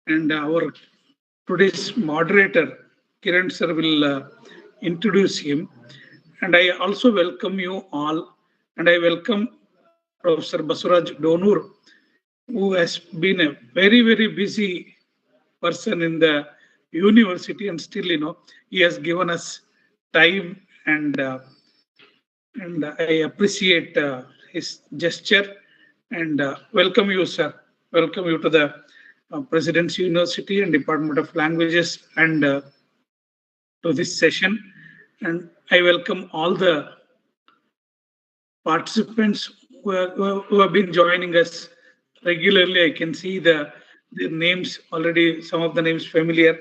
And our today's moderator, Kiran sir, will introduce him. And I also welcome you all. And I welcome Professor Basavaraj Donur, who has been a very, very busy person in the university, and still, he has given us time, and I appreciate his gesture, and welcome you, sir. Welcome you to the Presidency University and Department of Languages, and to this session. And I welcome all the participants who have been joining us regularly. I can see their names already, some of the names familiar.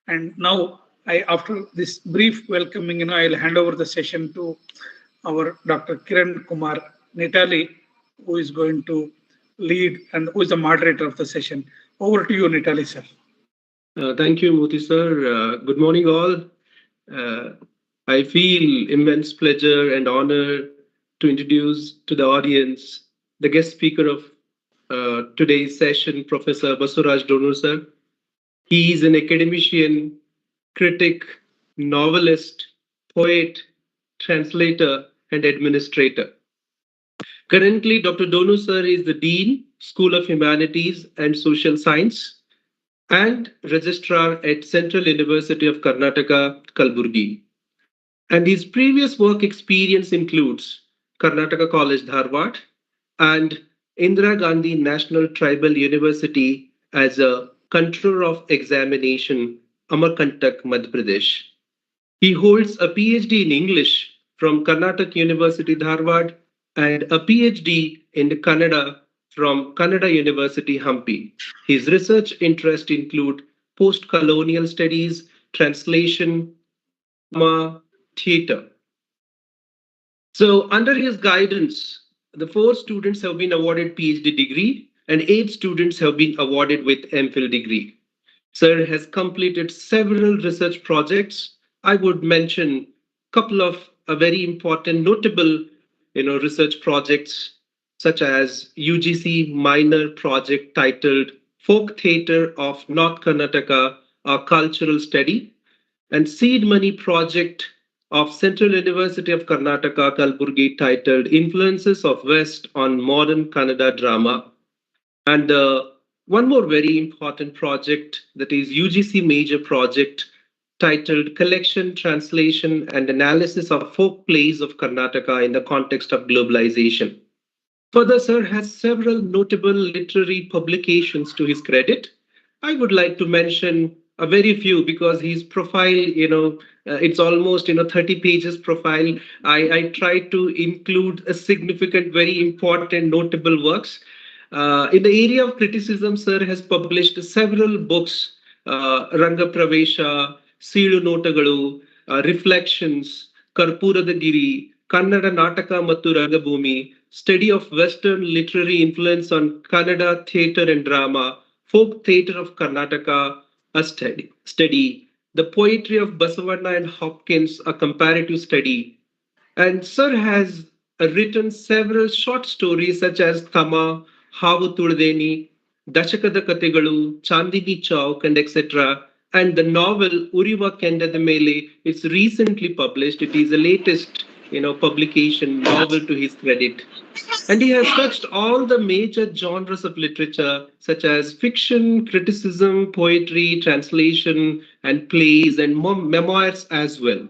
And now, after this brief welcoming, I'll hand over the session to our Dr. Kiran Kumar Nitali, who is going to lead and who is the moderator of the session. Over to you, Nitali, sir. Thank you, Moti sir. Good morning, all. Uh, I feel immense pleasure and honor to introduce to the audience the guest speaker of today's session, Professor Basavaraj Donor sir. He is an academician, critic, novelist, poet, translator, and administrator. Currently, Dr. Donor sir is the Dean, School of Humanities and Social Science, and Registrar at Central University of Karnataka, Kalburgi. And his previous work experience includes Karnataka College, Dharwad, and Indira Gandhi National Tribal University as a controller of examination, Amarkantak, Madhya Pradesh. He holds a PhD in English from Karnataka University, Dharwad, and a PhD in Kannada from Kannada University, Hampi. His research interests include post-colonial studies, translation, drama, theater. So, under his guidance, the 4 students have been awarded PhD degree and 8 students have been awarded with MPhil degree. Sir has completed several research projects. I would mention a couple of very important, notable, research projects such as UGC minor project titled "Folk Theatre of North Karnataka: A Cultural Study" and seed money project of Central University of Karnataka, Kalburgi titled "Influences of West on Modern Kannada Drama." And one more very important project, that is UGC major project titled Collection, Translation and Analysis of Folk Plays of Karnataka in the Context of Globalization. Further, sir has several notable literary publications to his credit. I would like to mention a very few because his profile, it's almost 30 pages profile. I try to include a significant, very important, notable works. In the area of criticism, sir has published several books, Ranga Pravesha, Seelu Notagalu, Reflections, Karpurada Giri, Kannada Nataka Mattu Rangabhumi, Study of Western Literary Influence on Kannada Theatre and Drama, Folk Theatre of Karnataka, a study, The Poetry of Basavarna and Hopkins, a comparative study. And Sir has written several short stories such as Tama, Havu Tuldeni, Dashakada Kategalu, Chandini Chowk, and etc. And the novel Uriva Kendada Mele, it's recently published. It is the latest, publication novel to his credit. And he has touched all the major genres of literature, such as fiction, criticism, poetry, translation, and plays, and memoirs as well.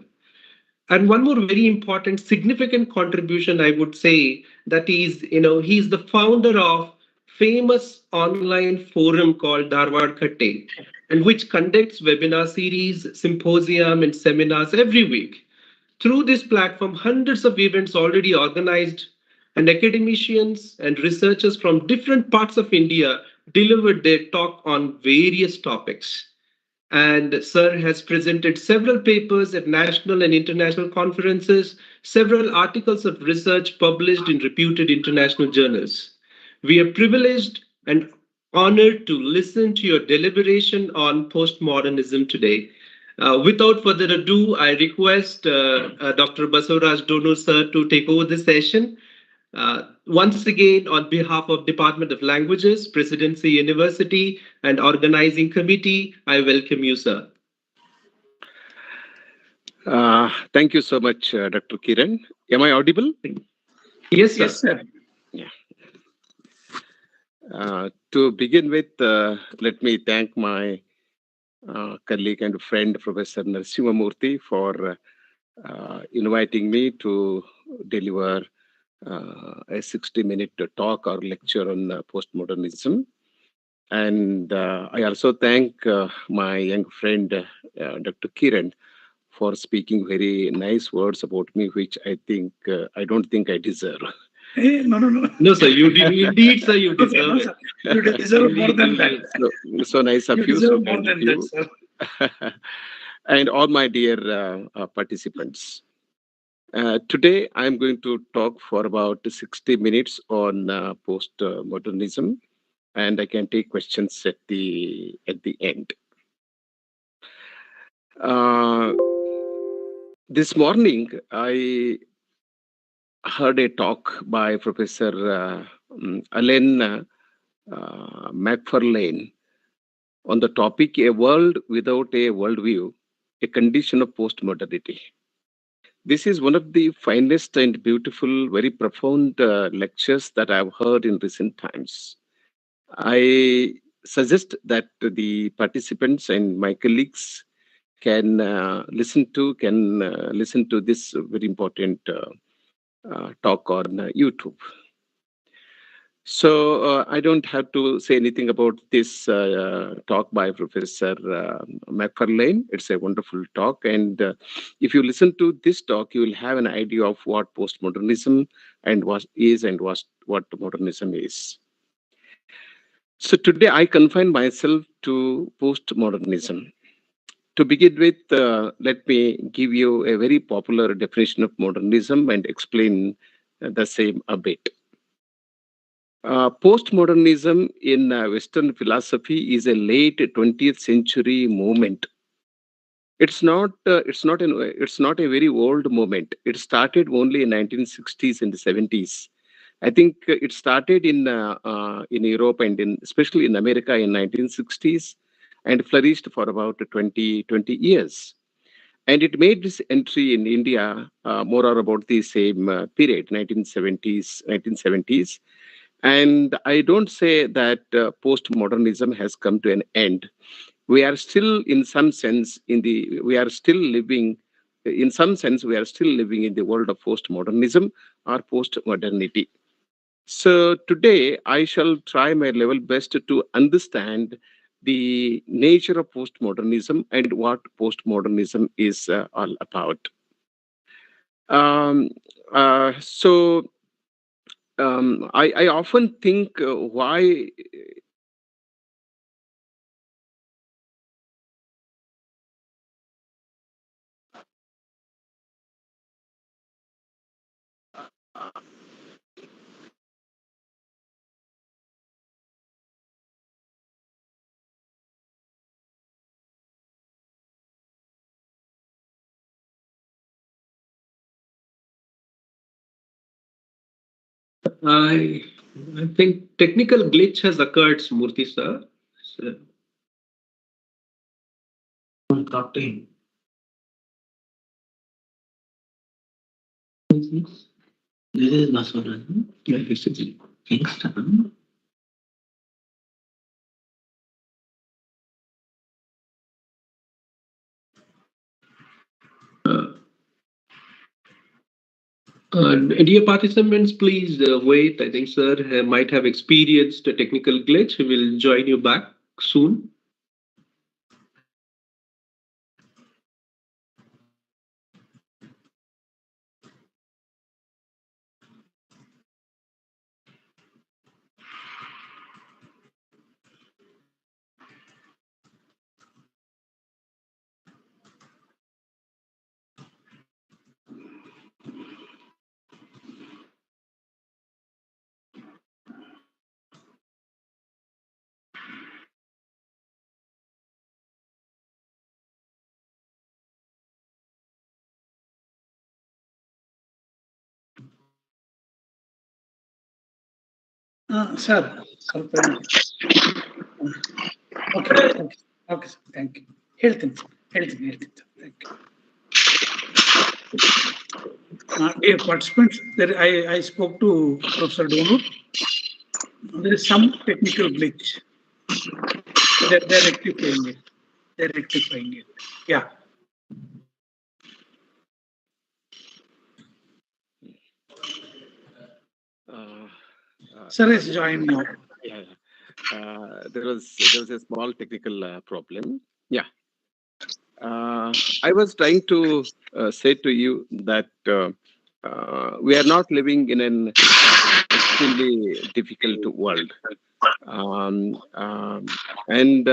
And one more very important, significant contribution, I would say, that is, he's the founder of famous online forum called Dharwad Khatte, and which conducts webinar series, symposium, and seminars every week. Through this platform, hundreds of events already organized, and academicians and researchers from different parts of India delivered their talk on various topics. And Sir has presented several papers at national and international conferences, several articles of research published in reputed international journals. We are privileged and honored to listen to your deliberation on postmodernism today. Without further ado, I request Dr. Basavaraj Donor sir to take over the session. Once again, on behalf of Department of Languages, Presidency University, and Organizing Committee, I welcome you, sir. Thank you so much, Dr. Kiran. Am I audible? Yes, sir. Yes, sir. Yeah. To begin with, let me thank my colleague and friend, Professor Narasimhamurthy, for inviting me to deliver a 60-minute talk or lecture on postmodernism. And I also thank my young friend, Dr. Kiran, for speaking very nice words about me, which I don't think I deserve. Hey, no. No, sir, you did indeed, sir, you No, sir, deserve no, it. sir. You deserve more than that. Indeed. So nice of You you. So deserve more kind of than that, you. sir. And all my dear participants. Today, I'm going to talk for about 60 minutes on post-modernism, and I can take questions at the end. Uh, this morning, I heard a talk by Professor Alain McFarlane on the topic "A World Without a Worldview, a Condition of Postmodernity." This is one of the finest and beautiful, very profound lectures that I've heard in recent times. I suggest that the participants and my colleagues can listen to this very important talk on YouTube. So I don't have to say anything about this talk by Professor McFarlane. It's a wonderful talk, and if you listen to this talk, you will have an idea of what postmodernism and what modernism is. So today I confine myself to postmodernism. To begin with, let me give you a very popular definition of modernism and explain the same a bit. Postmodernism in Western philosophy is a late 20th century movement. It's not a very old movement. It started only in 1960s and 70s. I think it started in Europe and especially in America in 1960s and flourished for about 20 years. And it made this entry in India more or about the same period, 1970s. And I don't say that postmodernism has come to an end. We are still, in some sense, we are still living, in some sense, we are still living in the world of postmodernism or postmodernity. So today, I shall try my level best to understand the nature of postmodernism and what postmodernism is all about. Um, so I often think why I, I think technical glitch has occurred, Murthy, sir. So, this is Basavaraj. Yeah, this is Kingston. Uh, Dear participants, please wait. I think sir might have experienced a technical glitch. He will join you back soon. Sir, Prem. Okay, okay, okay, sir. Thank you. ಹೇಳ್ತೀನಿ sir. ಹೇಳ್ತೀನಿ sir. Thank you. Dear participants, I spoke to Professor Donut. There is some technical glitch. They're rectifying it. They're rectifying it. Yeah. Sir has joined now. Yeah, there was a small technical problem. Yeah, I was trying to say to you that we are not living in an extremely difficult world, um, um, and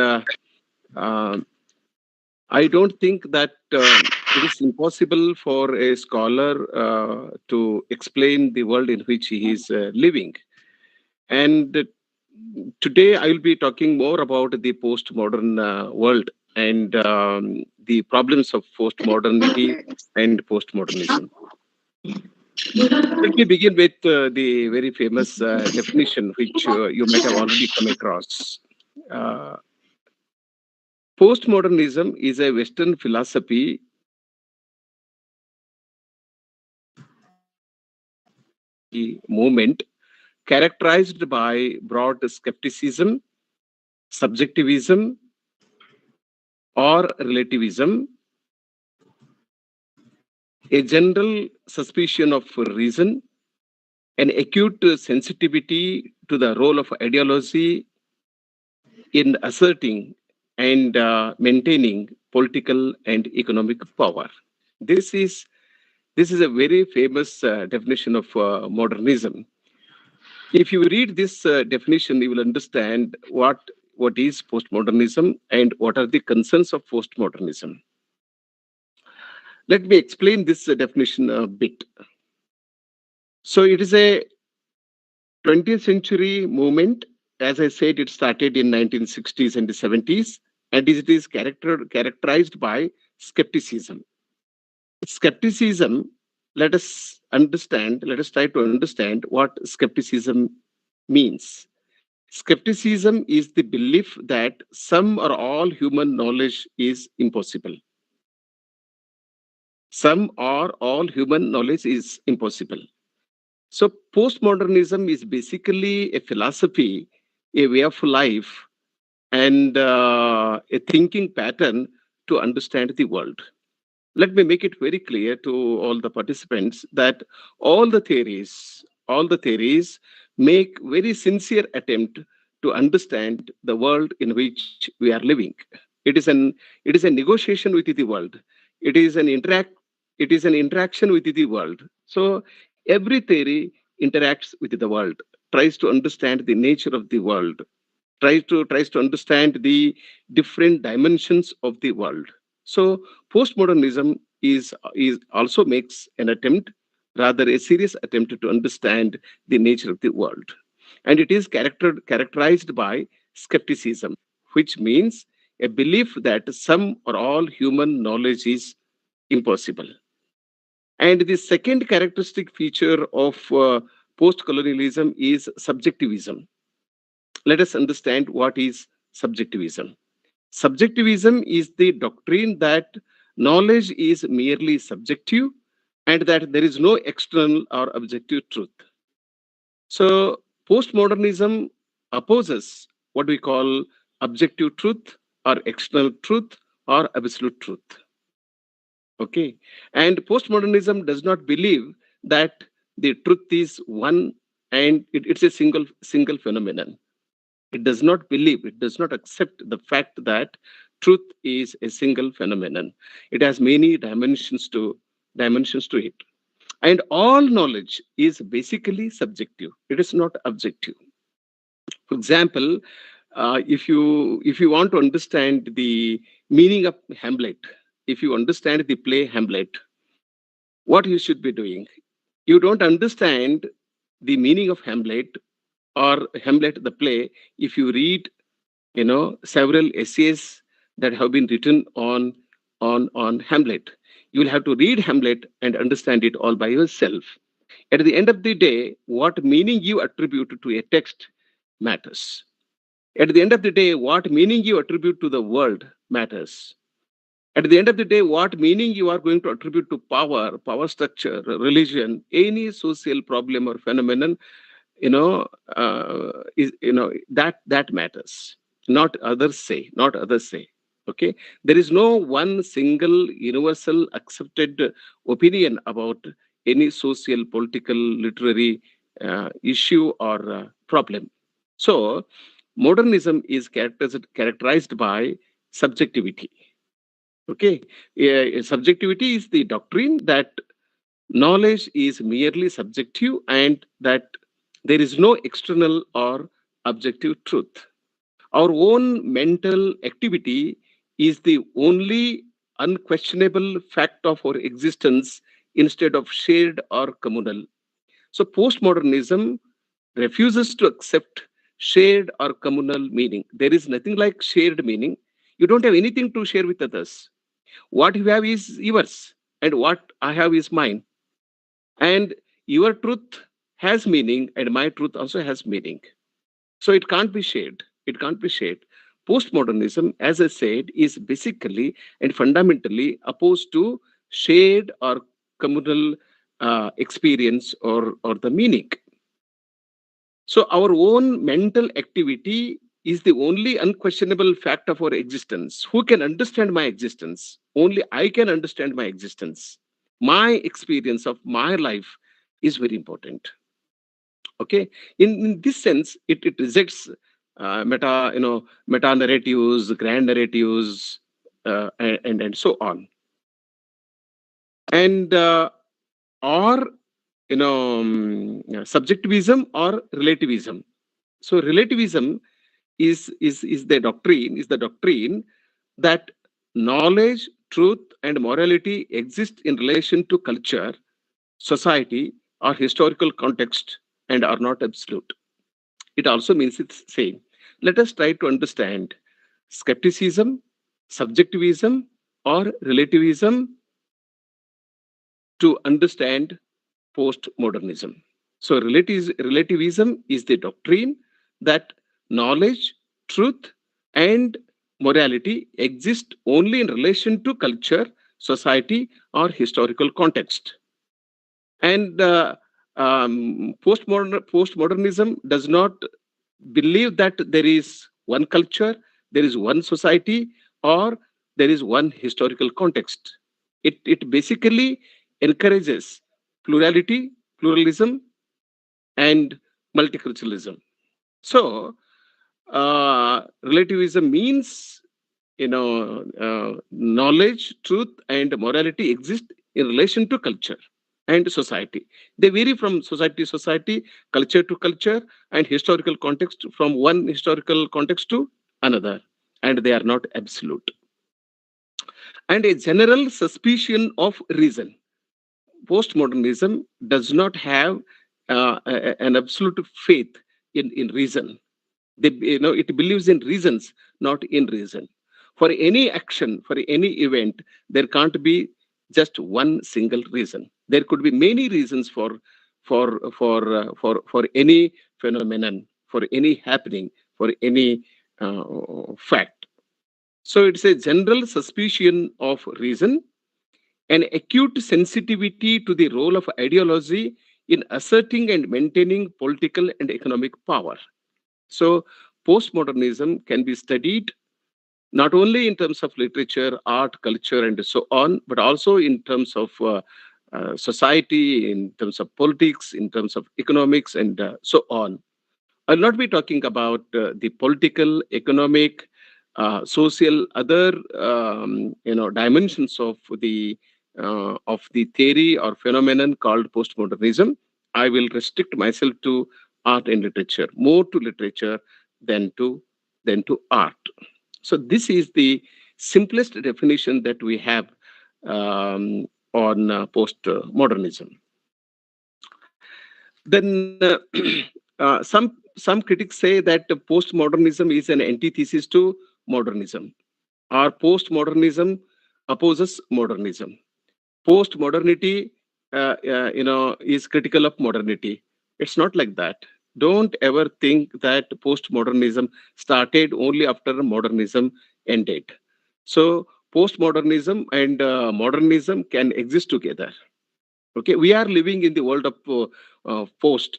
I don't think that it is impossible for a scholar to explain the world in which he is living. And today I will be talking more about the postmodern world and the problems of postmodernity and postmodernism. Let me begin with the very famous definition, which you might have already come across. Uh, Postmodernism is a Western philosophy movement characterized by broad skepticism, subjectivism, or relativism, a general suspicion of reason, an acute sensitivity to the role of ideology in asserting and maintaining political and economic power. This is this is a very famous definition of modernism. If you read this definition, you will understand what is postmodernism and what are the concerns of postmodernism. Let me explain this definition a bit. So it is a 20th century movement. As I said, it started in 1960s and the 70s, and it is characterized by skepticism. Skepticism, let us try to understand what skepticism means. Skepticism is the belief that some or all human knowledge is impossible. Some or all human knowledge is impossible. So, postmodernism is basically a philosophy, a way of life, and a thinking pattern to understand the world. Let me make it very clear to all the participants that all the theories make very sincere attempt to understand the world in which we are living. It is a negotiation with the world. It is an interact it is an interaction with the world. So every theory interacts with the world, tries to understand the nature of the world, tries to understand the different dimensions of the world. So postmodernism is also makes an attempt, rather a serious attempt to understand the nature of the world, and it is characterized by skepticism, which means a belief that some or all human knowledge is impossible. And the second characteristic feature of post-colonialism is subjectivism. Let us understand what is subjectivism. Subjectivism is the doctrine that knowledge is merely subjective and that there is no external or objective truth. So, postmodernism opposes what we call objective truth or external truth or absolute truth. Okay. And postmodernism does not believe that the truth is one and it's a single phenomenon. It does not accept the fact that truth is a single phenomenon. It has many dimensions to it. And all knowledge is basically subjective. It is not objective. For example, if you want to understand the meaning of Hamlet, if you understand the play Hamlet, what you should be doing? You don't understand the meaning of Hamlet or Hamlet the play if you read several essays that have been written on Hamlet. You will have to read Hamlet and understand it all by yourself. At the end of the day, what meaning you attribute to a text matters. At the end of the day, what meaning you attribute to the world matters. At the end of the day, what meaning you are going to attribute to power, power structure, religion, any social problem or phenomenon, that matters. Not others say, not others say. Okay, there is no one single universal accepted opinion about any social, political, literary issue or problem. So, modernism is characterized by subjectivity. Okay, subjectivity is the doctrine that knowledge is merely subjective and that there is no external or objective truth. Our own mental activity is the only unquestionable fact of our existence instead of shared or communal. So, postmodernism refuses to accept shared or communal meaning. There is nothing like shared meaning. You don't have anything to share with others. What you have is yours, and what I have is mine. And your truth has meaning, and my truth also has meaning. So it can't be shared. It can't be shared. Postmodernism, as I said, is basically and fundamentally opposed to shared or communal experience or the meaning. So our own mental activity is the only unquestionable fact of our existence. Who can understand my existence? Only I can understand my existence. My experience of my life is very important. Okay, in this sense, it rejects meta narratives, grand narratives, and so on, and or subjectivism or relativism. So relativism is the doctrine that knowledge, truth, and morality exist in relation to culture, society, or historical context and are not absolute. It also means it's saying, let us try to understand skepticism, subjectivism, or relativism to understand postmodernism. So, relativism is the doctrine that knowledge, truth, and morality exist only in relation to culture, society, or historical context. And postmodernism does not believe that there is one culture, there is one society, or there is one historical context. It basically encourages pluralism, and multiculturalism. So, relativism means knowledge, truth, and morality exist in relation to culture and society. They vary from society to society, culture to culture, and historical context from one historical context to another, and they are not absolute. And a general suspicion of reason. Postmodernism does not have an absolute faith in reason. It believes in reasons, not in reason. For any action, for any event, there can't be just one single reason. There could be many reasons for any phenomenon, for any happening, for any fact. So it's a general suspicion of reason, an acute sensitivity to the role of ideology in asserting and maintaining political and economic power. So, postmodernism can be studied not only in terms of literature, art, culture, and so on, but also in terms of society, in terms of politics, in terms of economics, and so on. I'll not be talking about the political, economic, social, other dimensions of the theory or phenomenon called postmodernism. I will restrict myself to art and literature, more to literature than to art. So this is the simplest definition that we have on postmodernism. Then some critics say that postmodernism is an antithesis to modernism, or postmodernism opposes modernism. Postmodernity is critical of modernity. It's not like that. Don't ever think that postmodernism started only after modernism ended. So postmodernism and modernism can exist together. Okay, we are living in the world of post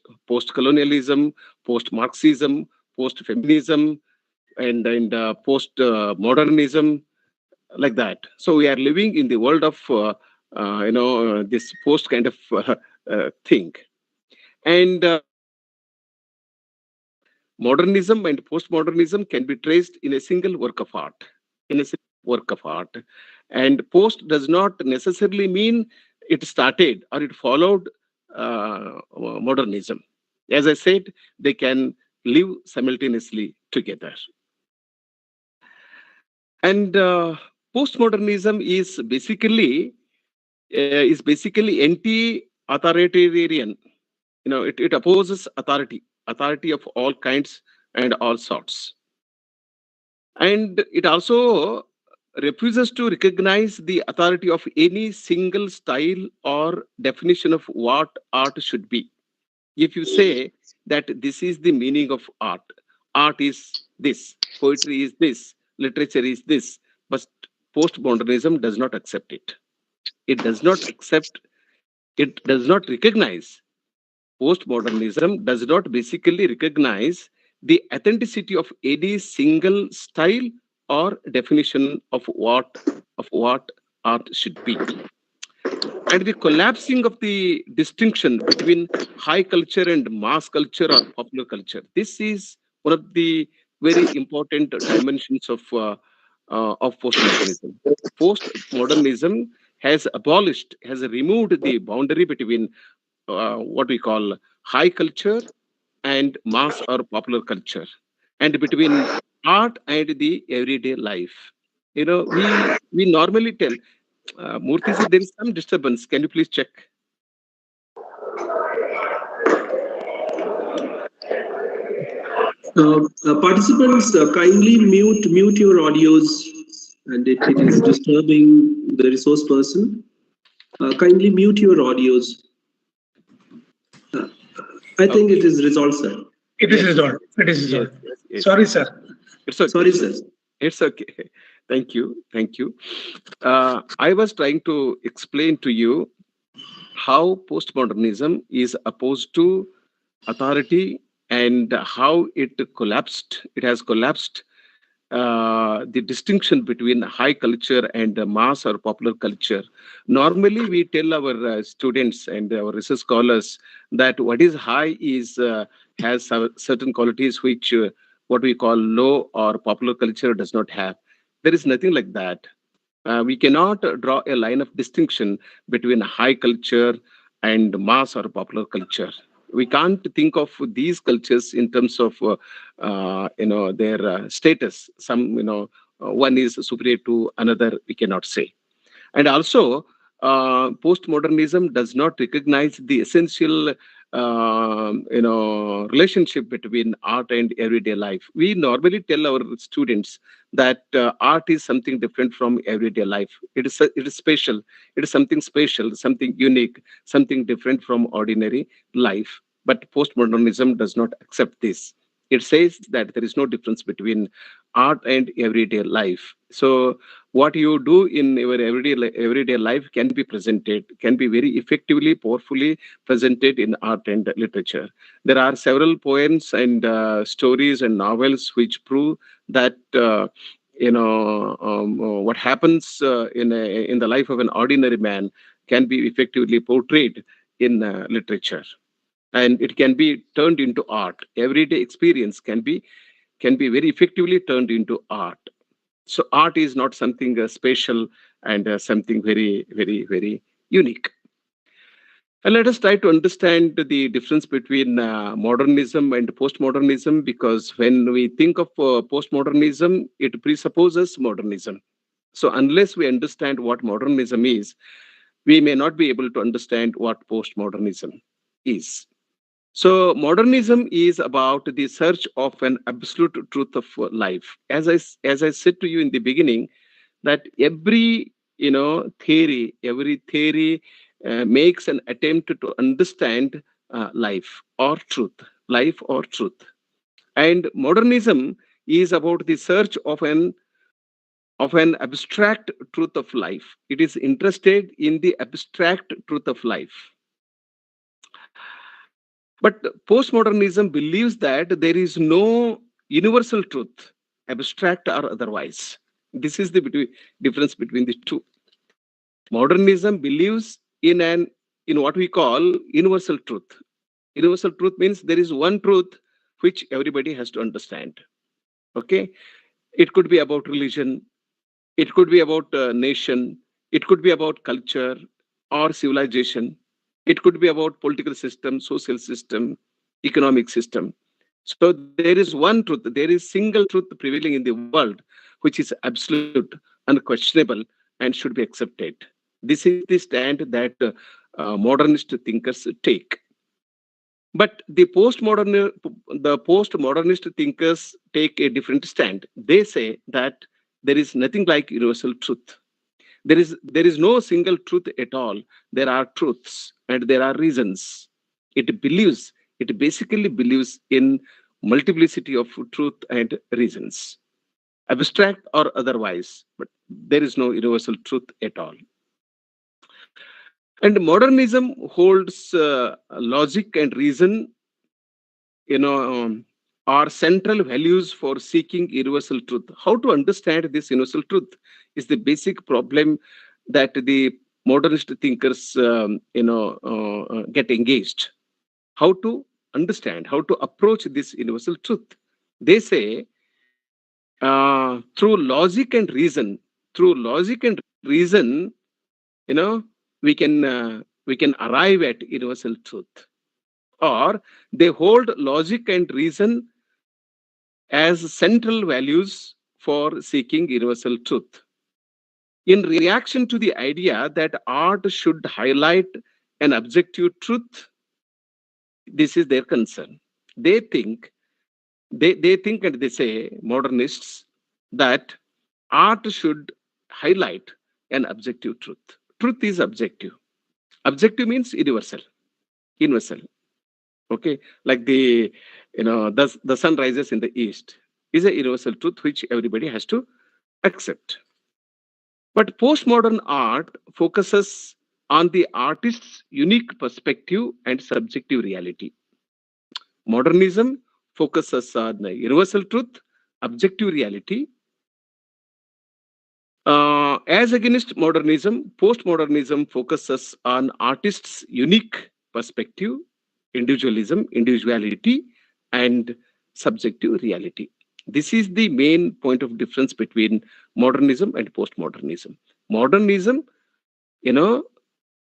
colonialism, post Marxism, post feminism, and post modernism, like that. So we are living in the world of this post kind of thing. And modernism and postmodernism can be traced in a single work of art. In a single work of art, and post does not necessarily mean it started or it followed modernism. As I said, they can live simultaneously together. And postmodernism is basically anti-authoritarian. It opposes authority of all kinds and all sorts, and it also refuses to recognize the authority of any single style or definition of what art should be. If you say that this is the meaning of art is this, poetry is this, literature is this, but postmodernism does not accept it. It does not accept, it does not recognize. Postmodernism does not basically recognize the authenticity of any single style or definition of what art should be. And the collapsing of the distinction between high culture and mass culture or popular culture. This is one of the very important dimensions of postmodernism. Postmodernism has removed the boundary between what we call high culture and mass or popular culture, and between art and the everyday life. We normally tell, Murthy, there is some disturbance. Can you please check? Participants, kindly mute your audios, and it is disturbing the resource person. Kindly mute your audios. Uh, I think it is resolved, sir. It is resolved. It is Yes, resolved. yes. Sorry, sir. It's okay. Sorry, sir. It's okay. Thank you. Thank you. I was trying to explain to you how postmodernism is opposed to authority and how it has collapsed the distinction between high culture and mass or popular culture. Normally, we tell our students and our research scholars that what is high has certain qualities which what we call low or popular culture does not have. There is nothing like that. We cannot draw a line of distinction between high culture and mass or popular culture. We can't think of these cultures in terms of their status. One is superior to another. We cannot say. And also, postmodernism does not recognize the essential relationship between art and everyday life. We normally tell our students that art is something different from everyday life. It is special. It is something special, something unique, something different from ordinary life. But postmodernism does not accept this. It says that there is no difference between art and everyday life. So what you do in your everyday life can be very effectively, powerfully presented in art and literature. There are several poems and stories and novels which prove that what happens in the life of an ordinary man can be effectively portrayed in literature, and it can be turned into art. Everyday experience can be very effectively turned into art. So art is not something special and something very, very, very unique. And let us try to understand the difference between modernism and postmodernism, because when we think of postmodernism, it presupposes modernism. So unless we understand what modernism is, we may not be able to understand what postmodernism is. So modernism is about the search of an absolute truth of life. As I said to you in the beginning, that every theory makes an attempt to understand life or truth. And modernism is about the search of an abstract truth of life. It is interested in the abstract truth of life. But postmodernism believes that there is no universal truth, abstract or otherwise. This is the difference between the two. Modernism believes in what we call universal truth. Universal truth means there is one truth which everybody has to understand. Okay, it could be about religion, it could be about nation, it could be about culture or civilization, it could be about political system, social system, economic system. So there is one truth, there is single truth prevailing in the world, which is absolute, unquestionable, and should be accepted. This is the stand that modernist thinkers take. But the postmodernist thinkers take a different stand. They say that there is nothing like universal truth. There is no single truth at all. There are truths and there are reasons. It basically believes in multiplicity of truth and reasons, abstract or otherwise, but there is no universal truth at all. And modernism holds logic and reason, you know, are central values for seeking universal truth. How to understand this universal truth is the basic problem that the modernist thinkers, get engaged. How to understand, how to approach this universal truth? They say through logic and reason, reason, you know, we can arrive at universal truth. Or they hold logic and reason as central values for seeking universal truth. In reaction to the idea that art should highlight an objective truth, this is their concern. They think, they think and they say, modernists, that art should highlight an objective truth. Truth is objective. Objective means universal. Universal. Okay, like the sun rises in the east is a universal truth which everybody has to accept. But postmodern art focuses on the artist's unique perspective and subjective reality. Modernism focuses on the universal truth, objective reality. As against modernism, postmodernism focuses on artists' unique perspective, individuality, and subjective reality. This is the main point of difference between modernism and postmodernism. Modernism, you know,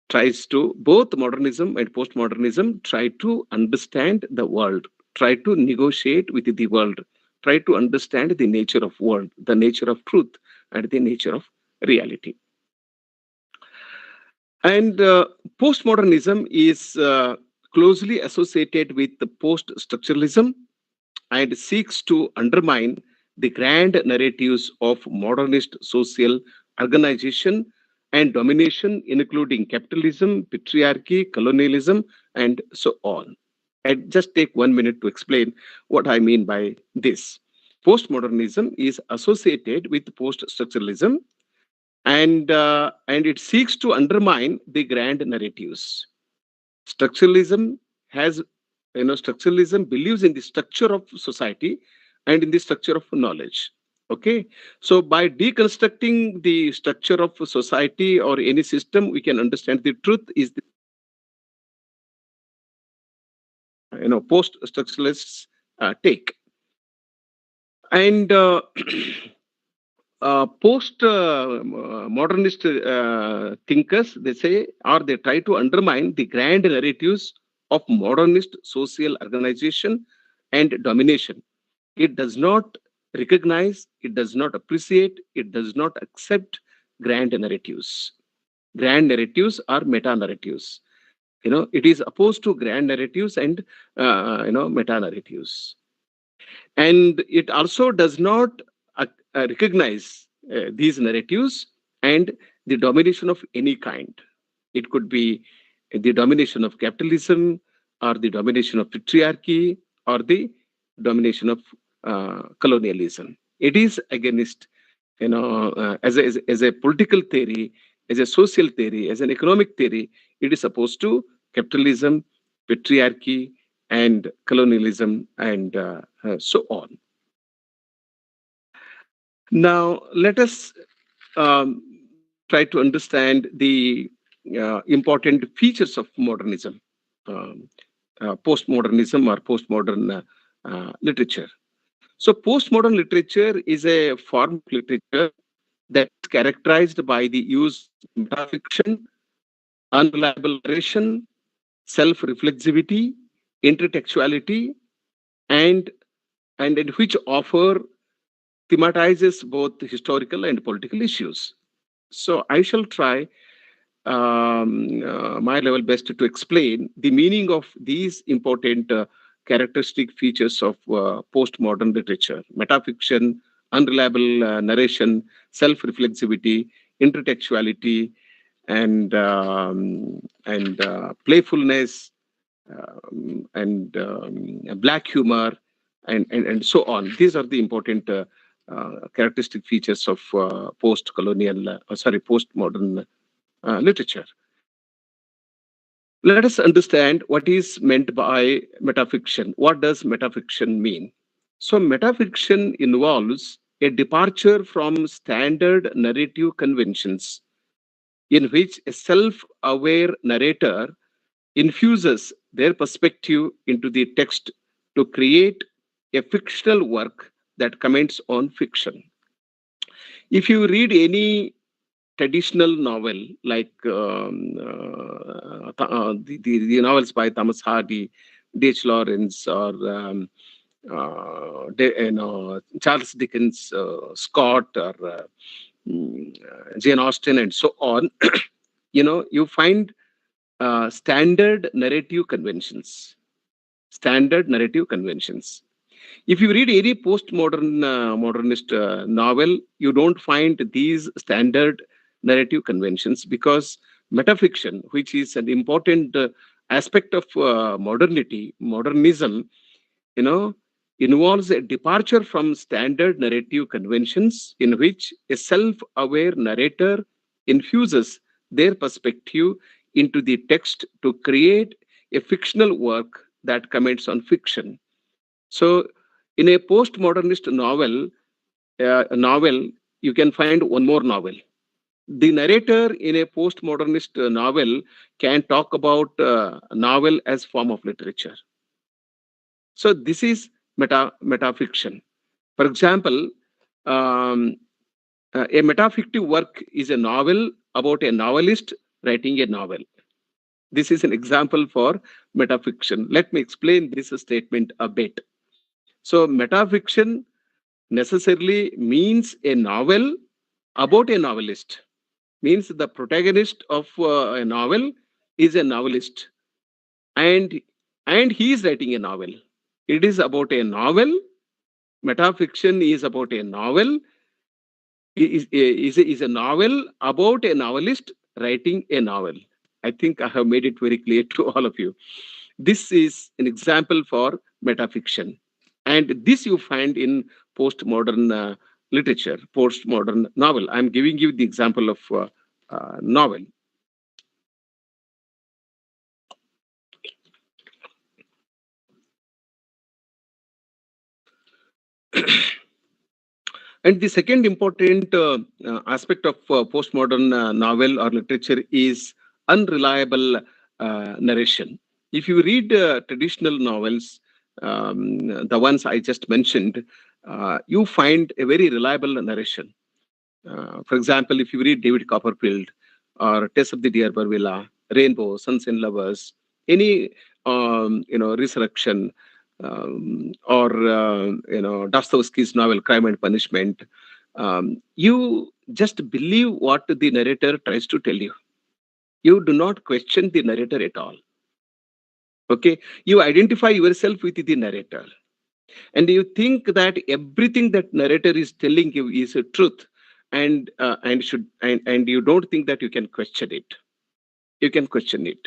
tries to, both modernism and postmodernism try to understand the world, try to negotiate with the world, try to understand the nature of world, the nature of truth, and the nature of reality. And postmodernism is closely associated with the post-structuralism and seeks to undermine the grand narratives of modernist social organization and domination, including capitalism, patriarchy, colonialism, and so on. I just take 1 minute to explain what I mean by this. Postmodernism is associated with post-structuralism, and it seeks to undermine the grand narratives. Structuralism has, structuralism believes in the structure of society and in the structure of knowledge. Okay, so by deconstructing the structure of society or any system, we can understand the truth is the, post structuralists take. And post modernist thinkers, they say, or they try to undermine the grand narratives of modernist social organization and domination. It does not recognize, it does not appreciate, it does not accept grand narratives. Grand narratives are meta narratives. It is opposed to grand narratives and meta narratives. And it also does not recognize these narratives and the domination of any kind. It could be the domination of capitalism, or the domination of patriarchy, or the domination of colonialism. It is against, as a political theory, as a social theory, as an economic theory, it is opposed to capitalism, patriarchy, and colonialism, and so on. Now, let us um, try to understand the important features of modernism, um, postmodernism, or postmodern literature. So, postmodern literature is a form of literature that is characterized by the use of metafiction, unreliable narration, self-reflexivity, intertextuality, and in which offer thematizes both historical and political issues. So I shall try my level best to explain the meaning of these important characteristic features of postmodern literature: metafiction, unreliable narration, self-reflexivity, intertextuality, and playfulness, and black humor, and so on. These are the important characteristic features of postmodern literature. Let us understand what is meant by metafiction. What does metafiction mean? So, metafiction involves a departure from standard narrative conventions in which a self aware narrator infuses their perspective into the text to create a fictional work that comments on fiction. If you read any traditional novel like the novels by Thomas Hardy, D.H. Lawrence, or Charles Dickens, Scott, or Jane Austen, and so on, you find standard narrative conventions. Standard narrative conventions. If you read any modernist novel, you don't find these standard narrative conventions, because metafiction, which is an important aspect of modernism, you know, involves a departure from standard narrative conventions in which a self-aware narrator infuses their perspective into the text to create a fictional work that comments on fiction. So, in a postmodernist novel, you can find one more novel. The narrator in a postmodernist novel can talk about novel as form of literature. So, this is metafiction. For example, um, a metafictive work is a novel about a novelist writing a novel. This is an example for metafiction. Let me explain this statement a bit. So, metafiction necessarily means a novel about a novelist. Means the protagonist of a novel is a novelist, and he is writing a novel. It is about a novel. Metafiction is about a novel. Is a novel about a novelist writing a novel. I think I have made it very clear to all of you. This is an example for metafiction. And this you find in postmodern literature, postmodern novel. I'm giving you the example of novel. And the second important aspect of postmodern novel or literature is unreliable narration. If you read traditional novels, the ones I just mentioned, you find a very reliable narration. For example, if you read David Copperfield or Tess of the D'Urberville, Rainbow, Sons and Lovers, any Resurrection, or Dostoevsky's novel Crime and Punishment, you just believe what the narrator tries to tell you. You do not question the narrator at all. Okay, you identify yourself with the narrator, and you think that everything that narrator is telling you is a truth, and you don't think that you can question it. you can question it.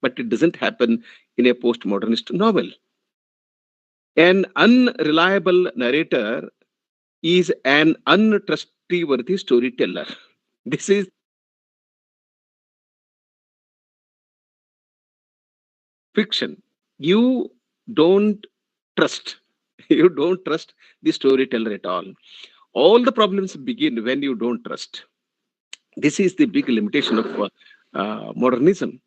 But it doesn't happen in a postmodernist novel. An unreliable narrator is an untrustworthy storyteller. This is fiction. You don't trust. You don't trust the storyteller at all. All the problems begin when you don't trust. This is the big limitation of modernism.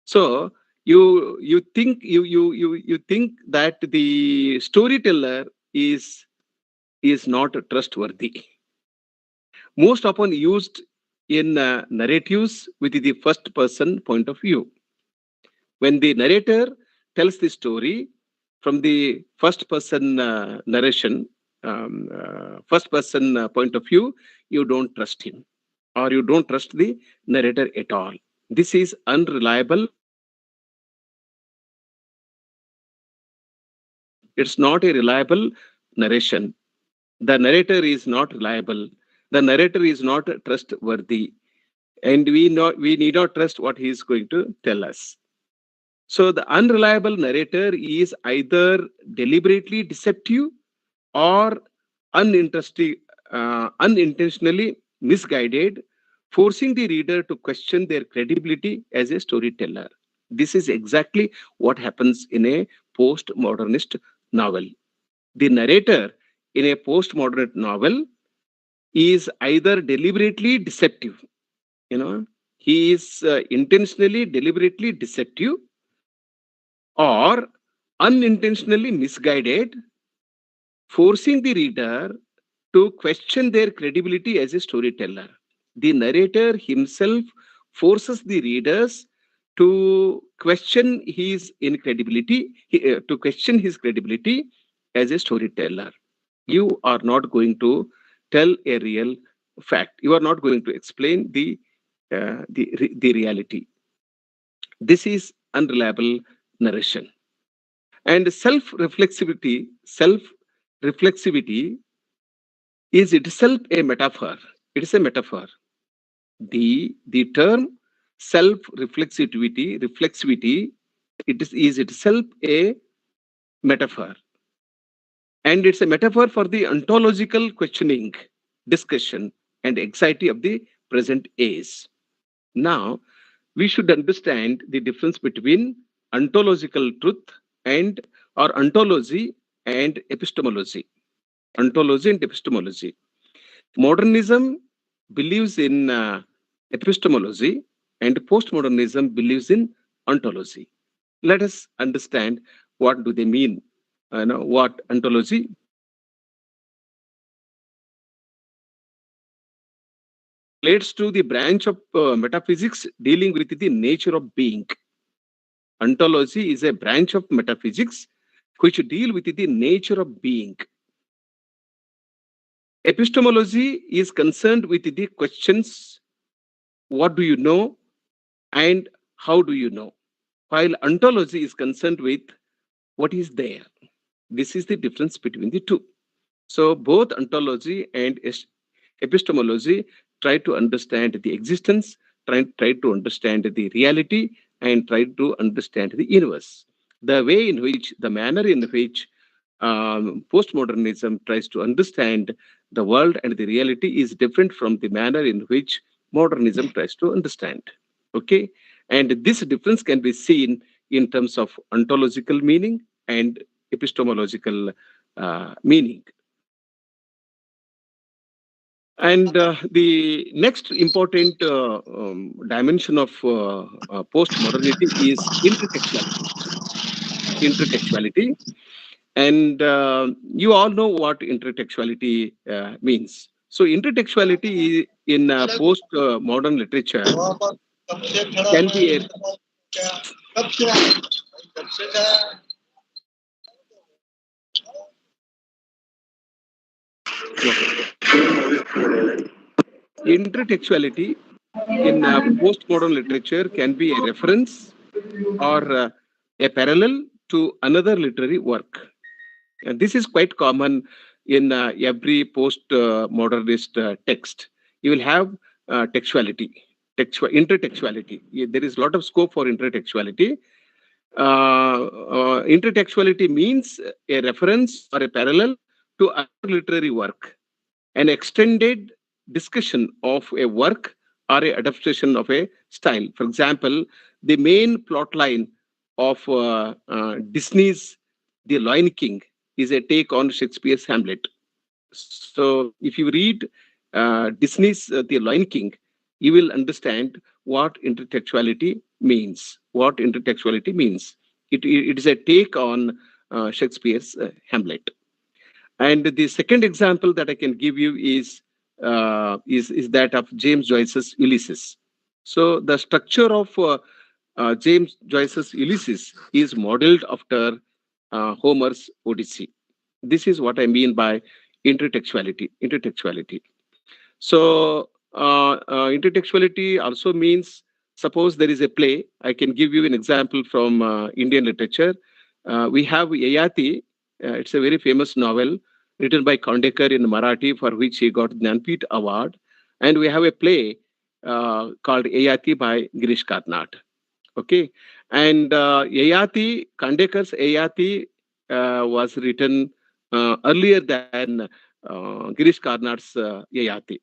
So you think that the storyteller is not trustworthy. Most often used in narratives with the first person point of view. When the narrator tells the story from the first person narration, first person point of view, you don't trust him or you don't trust the narrator at all. This is unreliable. It's not a reliable narration. The narrator is not reliable. The narrator is not trustworthy, and we need not trust what he is going to tell us. So the unreliable narrator is either deliberately deceptive or unintentionally misguided, forcing the reader to question their credibility as a storyteller. This is exactly what happens in a postmodernist novel. The narrator in a postmodern novel is either deliberately deceptive, you know, he is intentionally, deliberately deceptive, or unintentionally misguided, forcing the reader to question their credibility as a storyteller. The narrator himself forces the readers to question his incredibility, to question his credibility as a storyteller. You are not going to tell a real fact. You are not going to explain the reality. This is unreliable narration. And self-reflexivity is itself a metaphor. It is a metaphor. The term reflexivity, is itself a metaphor. And it's a metaphor for the ontological questioning, discussion, and anxiety of the present age. Now, we should understand the difference between ontological truth and or ontology and epistemology. Ontology and epistemology. Modernism believes in epistemology and postmodernism believes in ontology. Let us understand what do they mean. What ontology relates to the branch of metaphysics dealing with the nature of being. Ontology is a branch of metaphysics which deal with the nature of being. Epistemology is concerned with the questions, what do you know and how do you know? While ontology is concerned with what is there. This is the difference between the two. So both ontology and epistemology try to understand the existence, try to understand the reality, and try to understand the universe. The manner in which postmodernism tries to understand the world and the reality is different from the manner in which modernism tries to understand. Okay, and this difference can be seen in terms of ontological meaning and epistemological meaning. And the next important dimension of postmodernity is intertextuality. Intertextuality, and you all know what intertextuality means. So, intertextuality in post-modern literature can be a intertextuality in postmodern literature can be a reference or a parallel to another literary work. And this is quite common in every post-modernist text. You will have textuality. intertextuality. There is a lot of scope for intertextuality. Intertextuality means a reference or a parallel to other literary work, an extended discussion of a work or a adaptation of a style. For example, the main plot line of Disney's The Lion King is a take on Shakespeare's Hamlet. So if you read Disney's The Lion King, you will understand what intertextuality means. What intertextuality means. It is a take on Shakespeare's Hamlet. And the second example that I can give you is that of James Joyce's Ulysses. So the structure of James Joyce's Ulysses is modeled after Homer's Odyssey. This is what I mean by intertextuality. Intertextuality. So intertextuality also means, suppose there is a play. I can give you an example from Indian literature. We have Yayati. It's a very famous novel written by Kandekar in Marathi, for which he got Jnanpith Award. And we have a play called Yayati by Girish Karnad. Okay. And Kandekar's Yayati was written earlier than Girish Karnad's Yayati.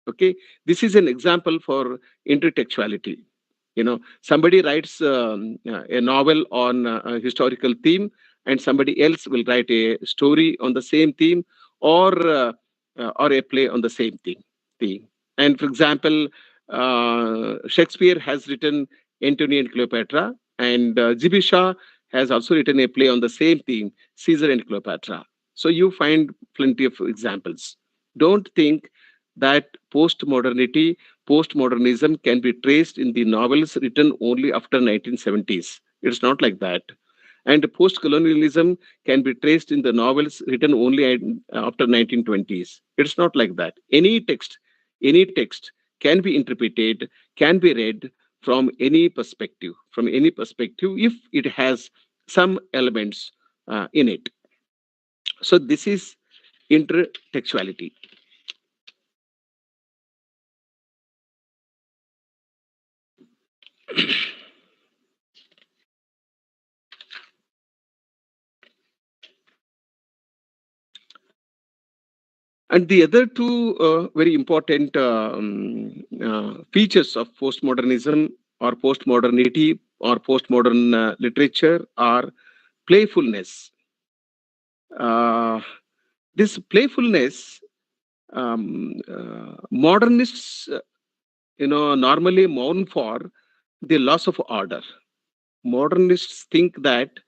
Okay. This is an example for intertextuality. Somebody writes a novel on a historical theme, and somebody else will write a story on the same theme, or a play on the same theme. And for example, Shakespeare has written Antony and Cleopatra, and G.B. Shaw has also written a play on the same theme, Caesar and Cleopatra. So you find plenty of examples. Don't think that postmodernism can be traced in the novels written only after 1970s. It's not like that. And post-colonialism can be traced in the novels written only after 1920s. It's not like that. Any text can be interpreted, can be read from any perspective, if it has some elements in it. So this is intertextuality. And the other two very important features of postmodernism or postmodernity or postmodern literature are playfulness. This playfulness, modernists, normally mourn for the loss of order. Modernists think that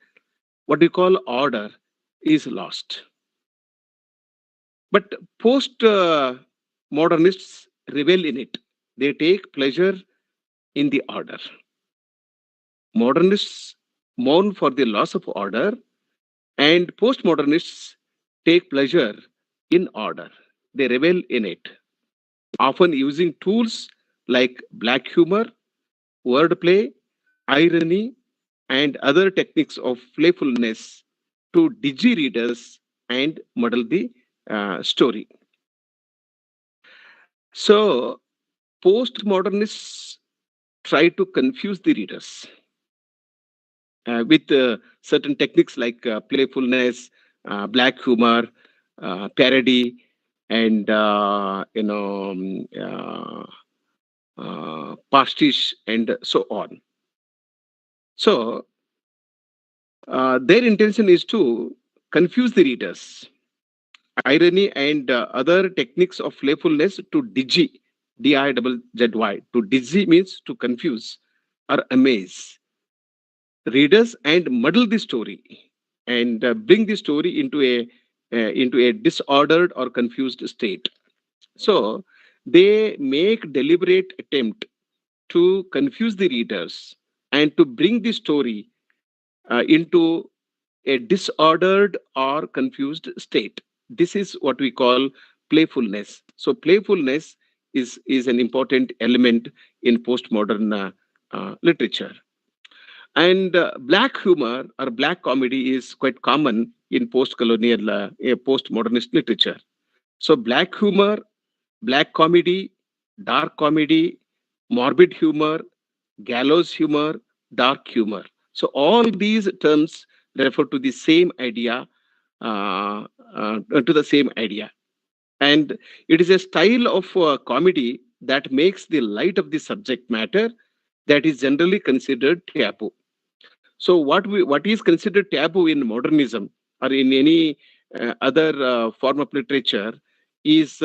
what we call order is lost. But post-modernists revel in it. They take pleasure in the order. Modernists mourn for the loss of order, and postmodernists take pleasure in order. They revel in it, often using tools like black humor, wordplay, irony, and other techniques of playfulness to digi readers and muddle the story. So, postmodernists try to confuse the readers with certain techniques like playfulness, black humor, parody, and pastiche, and so on. So their intention is to confuse the readers. Irony and other techniques of playfulness to digi, D-I-Z-Z-Y. To digi means to confuse or amaze readers and muddle the story, and bring the story into a disordered or confused state. So they make deliberate attempt to confuse the readers and to bring the story into a disordered or confused state. This is what we call playfulness. So playfulness is an important element in postmodern literature. And black humor or black comedy is quite common in post-colonial, post-modernist literature. So black humor, black comedy, dark comedy, morbid humor, gallows humor, dark humor. So all these terms refer to the same idea, uh, to the same idea. And it is a style of comedy that makes the light of the subject matter that is generally considered taboo. So what is considered taboo in modernism or in any other form of literature is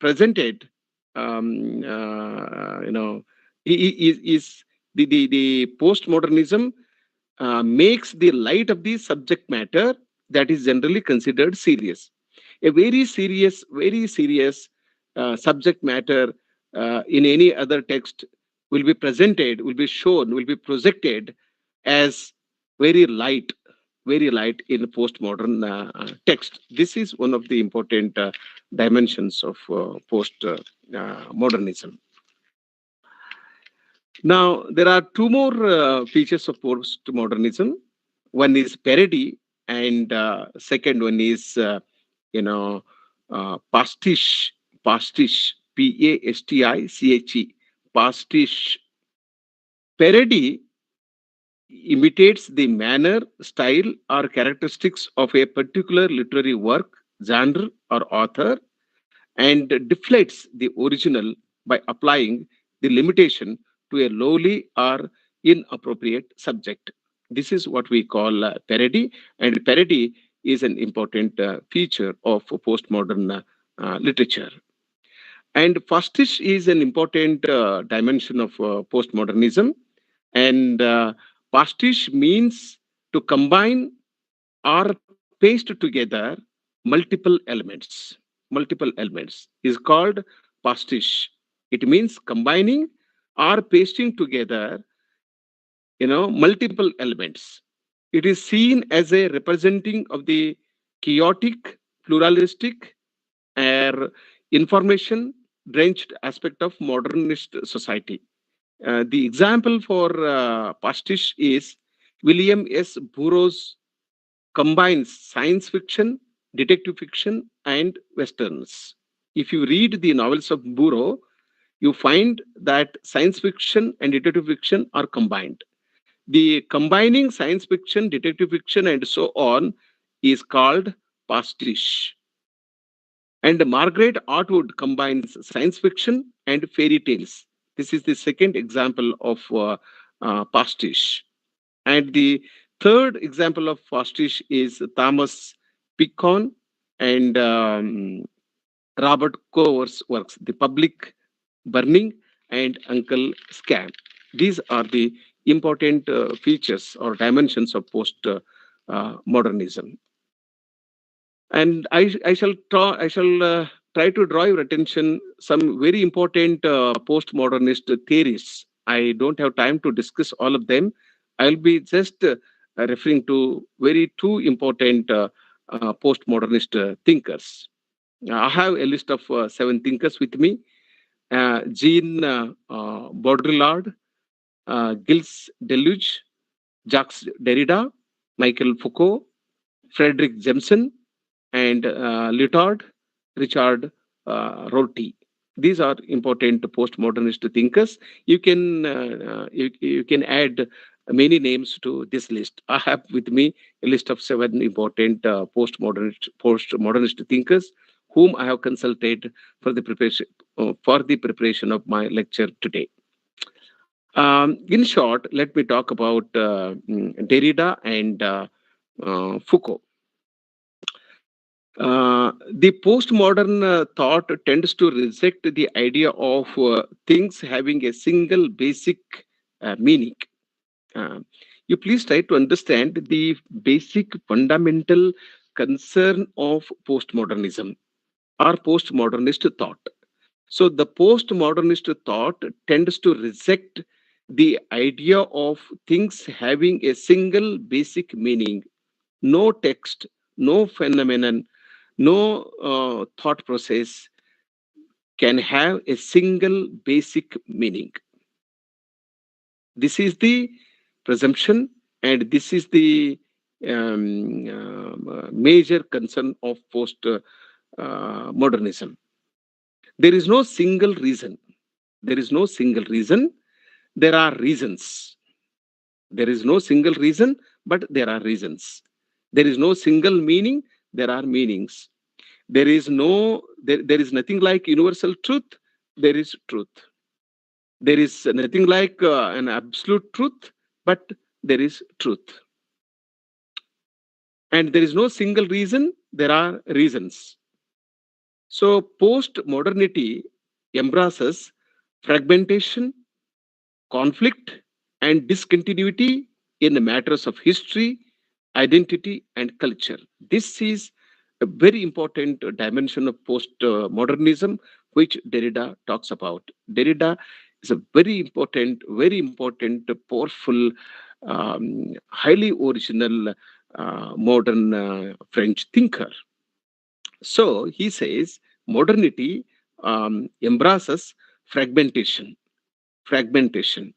presented, you know, is the postmodernism makes the light of the subject matter that is generally considered serious. A very serious subject matter in any other text will be presented, will be shown, will be projected as very light, very light in postmodern text. This is one of the important dimensions of post modernism. Now, there are two more features of postmodernism. One is parody, and second one is, you know, pastiche, pastiche, pastiche, pastiche. Parody imitates the manner, style, or characteristics of a particular literary work, genre, or author, and deflates the original by applying the limitation to a lowly or inappropriate subject. This is what we call parody, and parody is an important feature of postmodern literature. And pastiche is an important dimension of postmodernism. And pastiche means to combine or paste together multiple elements. Multiple elements is called pastiche. It means combining or pasting together, multiple elements. It is seen as a representing of the chaotic, pluralistic, or information drenched aspect of modernist society. The example for pastiche is William S. Burroughs combines science fiction, detective fiction, and westerns. If you read the novels of Burroughs, you find that science fiction and detective fiction are combined. The combining science fiction, detective fiction, and so on is called pastiche. And Margaret Atwood combines science fiction and fairy tales. This is the second example of pastiche. And the third example of pastiche is Thomas Picon and Robert Cover's works, The Public Burning and Uncle Scam. These are the important features or dimensions of post modernism. And I shall try to draw your attention some very important postmodernist theories. I don't have time to discuss all of them. I'll be just referring to very two important postmodernist thinkers. I have a list of seven thinkers with me. Jean Baudrillard, Gilles Deleuze, Jacques Derrida, Michael Foucault, Frederick Jameson, and Lyotard, Richard Rorty. These are important postmodernist thinkers. You can add many names to this list. I have with me a list of seven important postmodernist thinkers whom I have consulted for the preparation of my lecture today. In short, let me talk about Derrida and Foucault. The postmodern thought tends to reject the idea of things having a single basic meaning. Uh, you please try to understand the basic fundamental concern of postmodernism or postmodernist thought. So, the postmodernist thought tends to reject the idea of things having a single basic meaning, no text, no phenomenon, no thought process can have a single basic meaning. This is the presumption, and this is the major concern of post modernism. There is no single reason. There is no single reason. There are reasons. There is no single reason, but there are reasons. There is no single meaning. There are meanings. There is nothing like universal truth. There is truth. There is nothing like an absolute truth, but there is truth. And there is no single reason. There are reasons. So post modernity embraces fragmentation, conflict, and discontinuity in the matters of history, identity, and culture. This is a very important dimension of post modernism, which Derrida talks about. Derrida is a very important, powerful, highly original modern French thinker. So he says modernity embraces fragmentation. Fragmentation.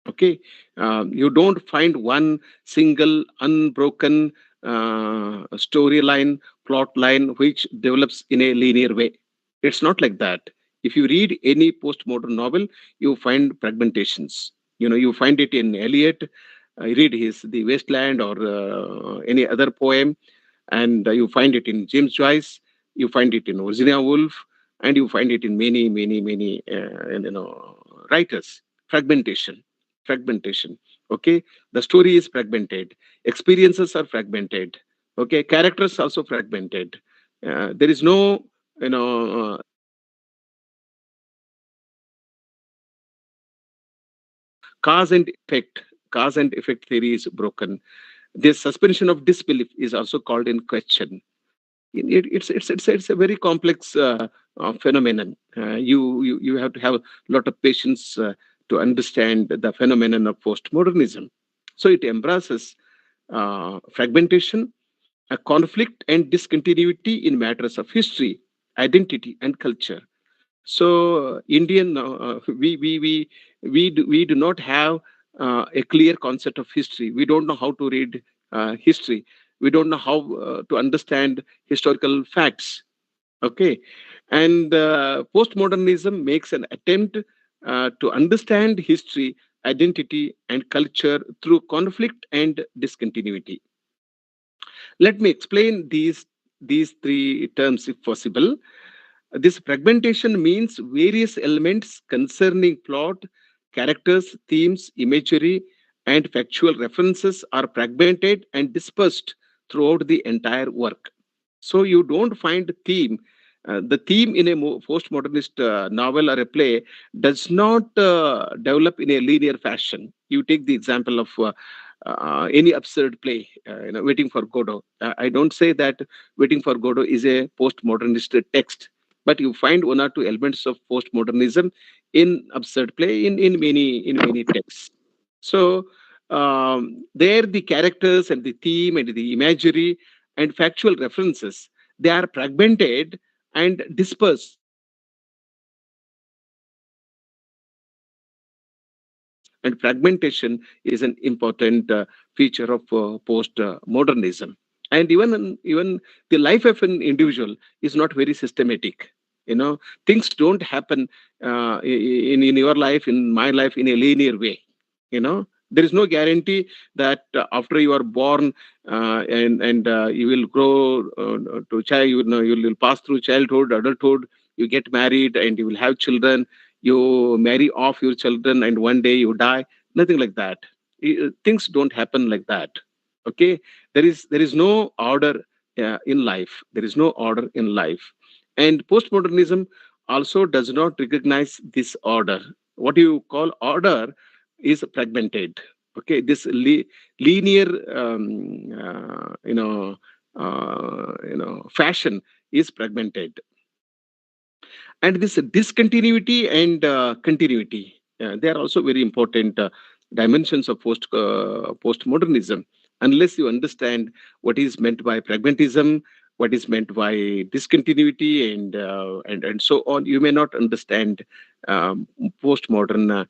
Okay, you don't find one single unbroken storyline, plot line which develops in a linear way. It's not like that. If you read any postmodern novel, you find fragmentations. You find it in Eliot. Read his The Wasteland or any other poem, and you find it in James Joyce, you find it in Virginia Woolf, and you find it in many writers. Fragmentation. Okay, the story is fragmented, experiences are fragmented. Okay, characters also fragmented. There is no you know cause and effect. Cause and effect theory is broken. This suspension of disbelief is also called in question. It's a very complex phenomenon. You have to have a lot of patience to understand the phenomenon of postmodernism. So it embraces fragmentation, a conflict and discontinuity in matters of history, identity, and culture. So Indian, we do not have a clear concept of history. We don't know how to read history. We don't know how to understand historical facts. Okay, and postmodernism makes an attempt to understand history, identity, and culture through conflict and discontinuity. Let me explain these three terms if possible. This fragmentation means various elements concerning plot, characters, themes, imagery, and factual references are fragmented and dispersed throughout the entire work. So you don't find theme. The theme in a postmodernist novel or a play does not develop in a linear fashion. You take the example of any absurd play, Waiting for Godot. I don't say that Waiting for Godot is a postmodernist text, but you find one or two elements of postmodernism in absurd play in many texts. So there the characters and the theme and the imagery and factual references, they are fragmented and dispersed. And fragmentation is an important feature of post modernism. And even the life of an individual is not very systematic. Things don't happen in your life, in my life, in a linear way. There is no guarantee that after you are born and you will grow to child, you will pass through childhood, adulthood, you get married and you will have children, you marry off your children, and one day you die. Nothing like that. Things don't happen like that. Okay, there is no order in life. There is no order in life. And postmodernism also does not recognize this order. What you call order is fragmented. Okay, this linear fashion is fragmented. And this discontinuity and continuity, they are also very important dimensions of postmodernism. Unless you understand what is meant by pragmatism, what is meant by discontinuity, and so on, you may not understand postmodern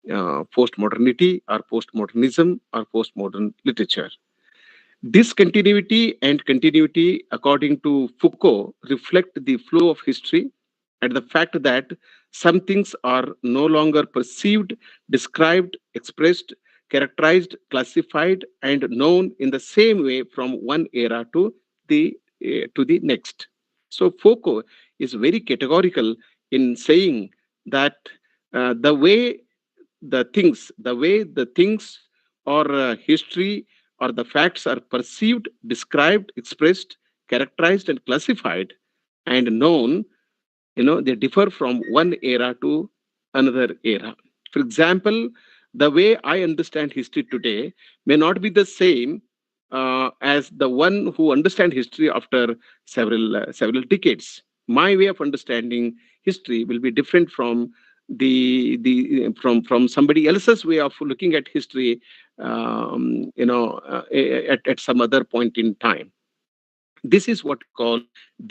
postmodernity or postmodernism or postmodern literature. Discontinuity and continuity, according to Foucault, reflect the flow of history and the fact that Some things are no longer perceived, described, expressed, characterized, classified, and known in the same way from one era to the next. So Foucault is very categorical in saying that the way the things or history or the facts are perceived, described, expressed, characterized, and classified and known, they differ from one era to another era. For example, the way I understand history today may not be the same as the one who understand history after several decades. My way of understanding history will be different from from somebody else's way of looking at history, at some other point in time. This is what we call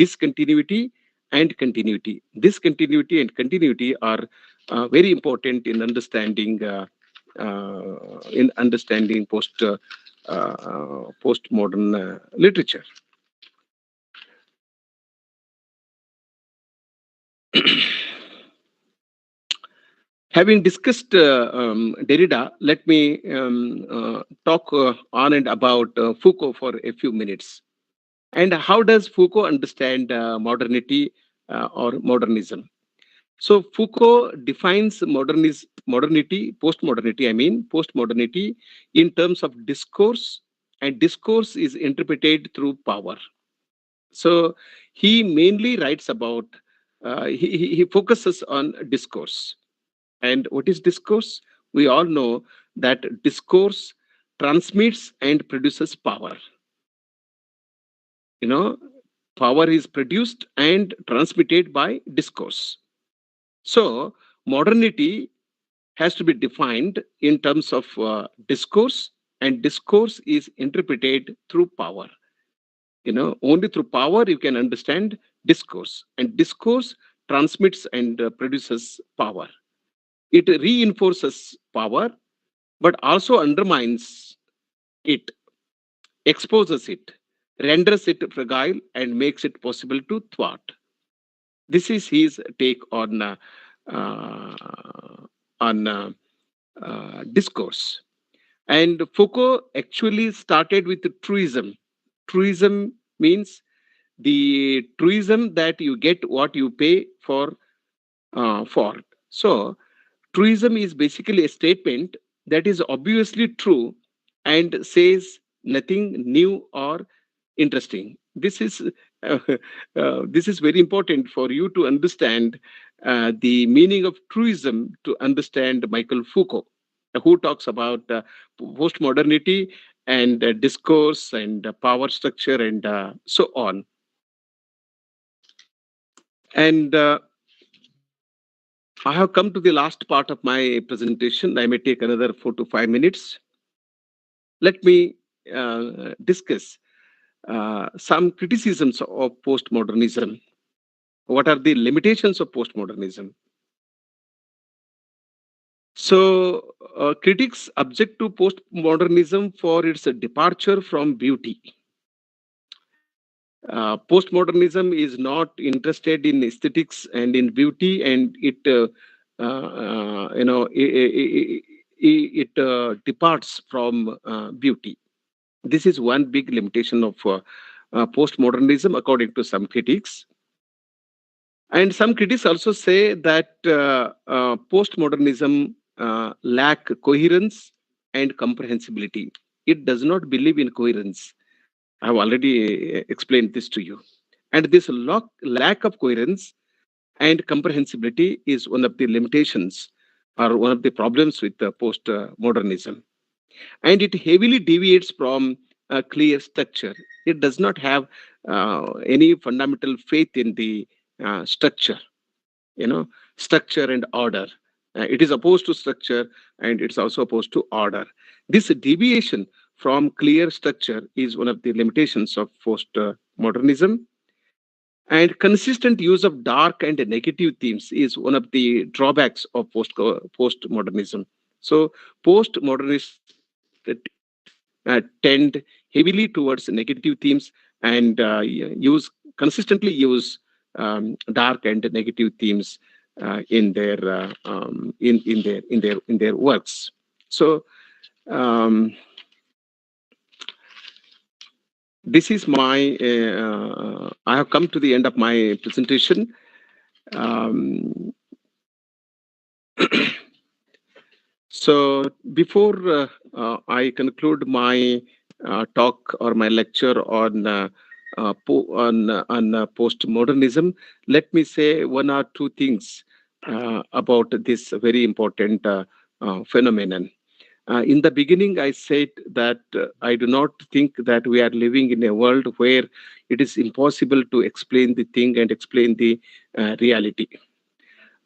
discontinuity and continuity. Discontinuity and continuity are very important in understanding postmodern literature. Having discussed Derrida, let me talk on and about Foucault for a few minutes. And how does Foucault understand modernity or modernism? So Foucault defines postmodernity in terms of discourse, and discourse is interpreted through power. So he mainly writes about, he focuses on discourse. And what is discourse? We all know that discourse transmits and produces power. You know, power is produced and transmitted by discourse. So modernity has to be defined in terms of discourse, and discourse is interpreted through power. Only through power you can understand discourse, and discourse transmits and produces power. It reinforces power, but also undermines it, exposes it, renders it fragile, and makes it possible to thwart. This is his take on discourse. And Foucault actually started with truism. Truism means the truism that you get what you pay for. So truism is basically a statement that is obviously true and says nothing new or interesting. This is very important for you to understand the meaning of truism, to understand Michael Foucault, who talks about postmodernity and discourse and power structure and so on. And I have come to the last part of my presentation. I may take another 4 to 5 minutes. Let me discuss some criticisms of postmodernism. What are the limitations of postmodernism? So, critics object to postmodernism for its departure from beauty. Postmodernism is not interested in aesthetics and in beauty, and it departs from beauty. This is one big limitation of postmodernism, according to some critics. And some critics also say that postmodernism lack coherence and comprehensibility. It does not believe in coherence. I have already explained this to you. And this lack of coherence and comprehensibility is one of the limitations or one of the problems with postmodernism. And it heavily deviates from a clear structure. It does not have any fundamental faith in the structure, structure and order. It is opposed to structure, and it's also opposed to order. This deviation from clear structure is one of the limitations of postmodernism. And consistent use of dark and negative themes is one of the drawbacks of postmodernism. So postmodernists tend heavily towards negative themes and consistently use dark and negative themes in their in their works. So um, this is my. I have come to the end of my presentation. Um, so before I conclude my talk or my lecture on postmodernism, let me say one or two things about this very important phenomenon. In the beginning, I said that I do not think that we are living in a world where it is impossible to explain the thing and explain the reality.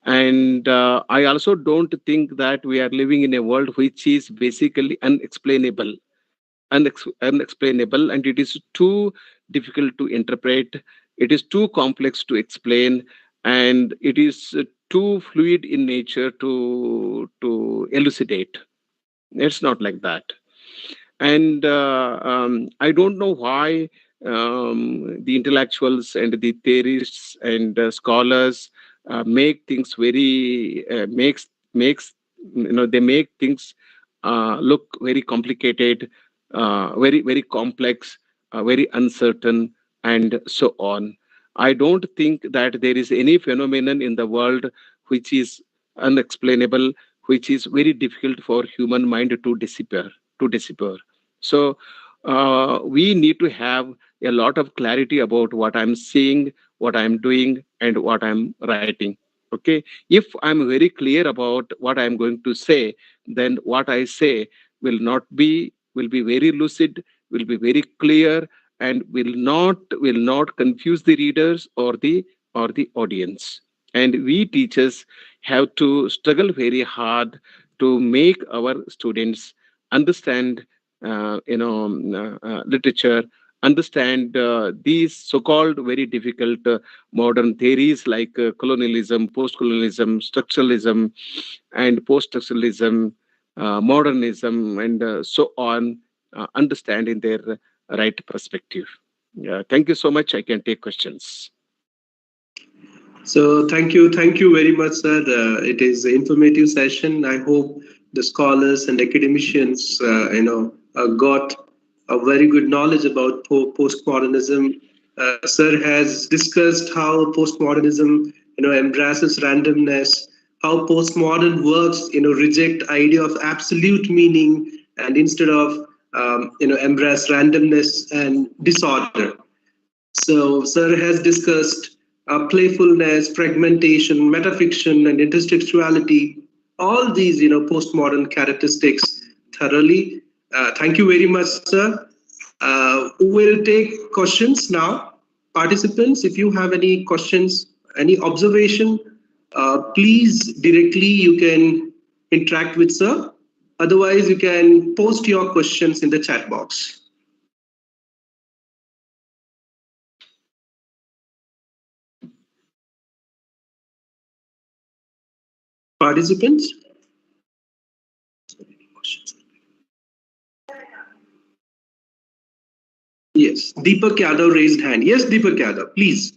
And I also don't think that we are living in a world which is basically unexplainable, unexplainable, and it is too difficult to interpret. It is too complex to explain, and it is too fluid in nature to elucidate. It's not like that. And I don't know why the intellectuals and the theorists and scholars make things very makes they make things look very complicated, very complex, very uncertain, and so on. I don't think that there is any phenomenon in the world which is unexplainable, which is very difficult for human mind to decipher. So we need to have a lot of clarity about what I'm seeing, what I'm doing, and what I'm writing. Okay, if I'm very clear about what I'm going to say, then what I say will be very lucid, will be very clear, and will not confuse the readers or the audience. And we teachers have to struggle very hard to make our students understand literature, understand these so-called very difficult modern theories like colonialism, post-colonialism, structuralism, and post-structuralism, modernism, and so on, understand in their right perspective. Thank you so much. I can take questions. So thank you very much, sir. It is an informative session. I hope the scholars and academicians, got a very good knowledge about postmodernism. Sir has discussed how postmodernism, embraces randomness, how postmodern works, reject idea of absolute meaning, and instead of embrace randomness and disorder. So, Sir has discussed playfulness, fragmentation, metafiction, and intertextuality. All these, postmodern characteristics thoroughly. Thank you very much, sir. We'll take questions now. Participants, if you have any questions, any observation, please directly you can interact with sir. Otherwise, you can post your questions in the chat box. Participants? Yes, Deepak Yadav raised hand. Yes, Deepak Yadav, please.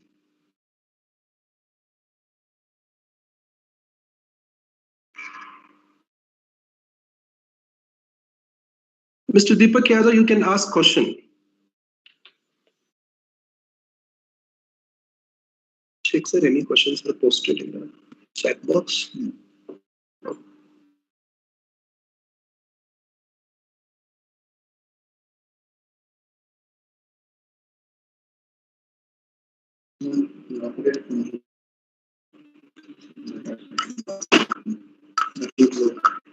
Mr. Deepak Yadav, you can ask question. Check, sir, any questions are posted in the chat box.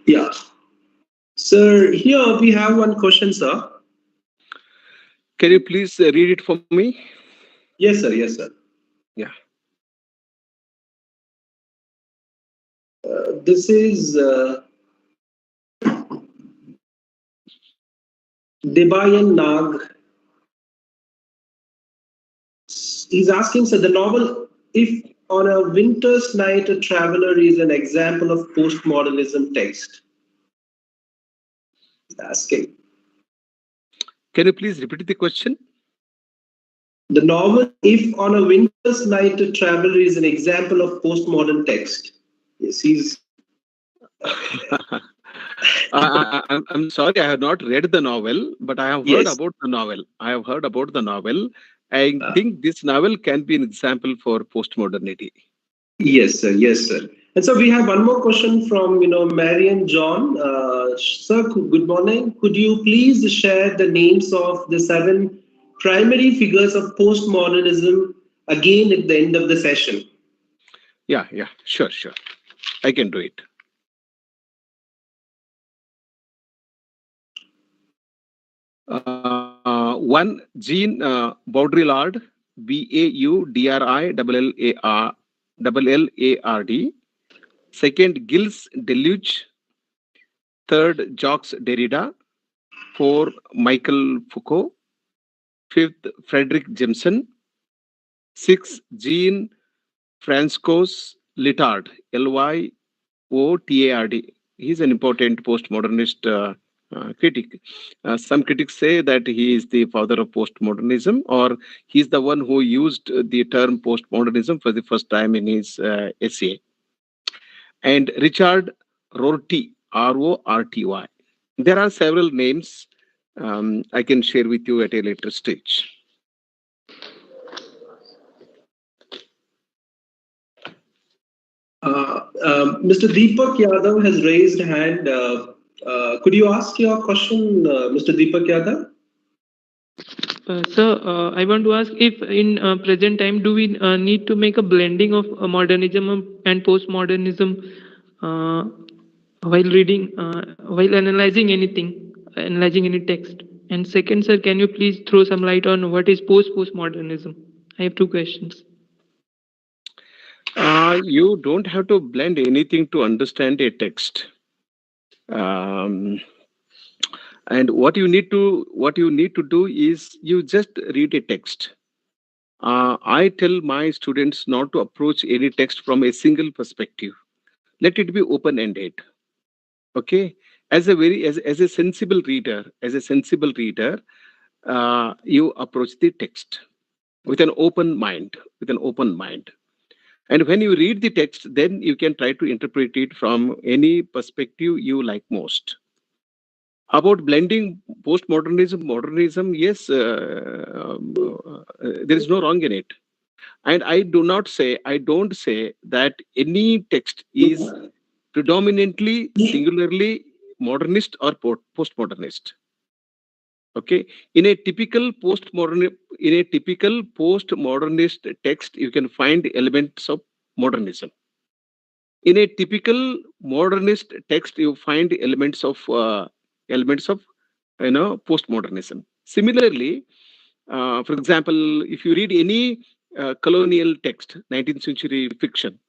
Yeah. Sir, here we have one question, sir. Can you please read it for me? Yes, sir. Yes, sir. Yeah. This is Debayan Nag. He's asking, sir, the novel, if on a winter's night a traveler is an example of postmodernism text. He's asking. Can you please repeat the question? The novel If on a Winter's Night a Traveler is an example of postmodern text. Yes, he's. I'm sorry, I have not read the novel, but I have heard Yes. about the novel. I have heard about the novel. I think this novel can be an example for postmodernity. Yes, sir. Yes, sir. And so we have one more question from Marian John. Sir, good morning. Could you please share the names of the 7 primary figures of postmodernism again at the end of the session? Yeah, sure. I can do it. One, Jean Baudrillard, Baudrillard. Second, Gilles Deleuze. Third, Jacques Derrida. Four, Michael Foucault. Fifth, Frederick Jameson. Six, Jean Francois Lyotard, Lyotard. He's an important postmodernist critic. Some critics say that he is the father of postmodernism, or he's the one who used the term postmodernism for the first time in his essay. And Richard Rorty, Rorty. There are several names I can share with you at a later stage. Mr. Deepak Yadav has raised a hand. Could you ask your question, Mr. Deepak Yadav? Sir, I want to ask if in present time do we need to make a blending of modernism and postmodernism while reading, while analyzing analyzing any text? And second, sir, can you please throw some light on what is postmodernism? I have 2 questions. You don't have to blend anything to understand a text. And what you need to do is you just read a text. I tell my students not to approach any text from a single perspective. Let it be open-ended. Okay, as a sensible reader, you approach the text with an open mind, And when you read the text, then you can try to interpret it from any perspective you like most. About blending postmodernism, modernism, yes, there is no wrong in it. And I don't say that any text is predominantly, singularly modernist or postmodernist. Okay, in a typical postmodernist text, you can find elements of modernism. In a typical modernist text, you find elements of postmodernism. Similarly, for example, if you read any colonial text, 19th century fiction,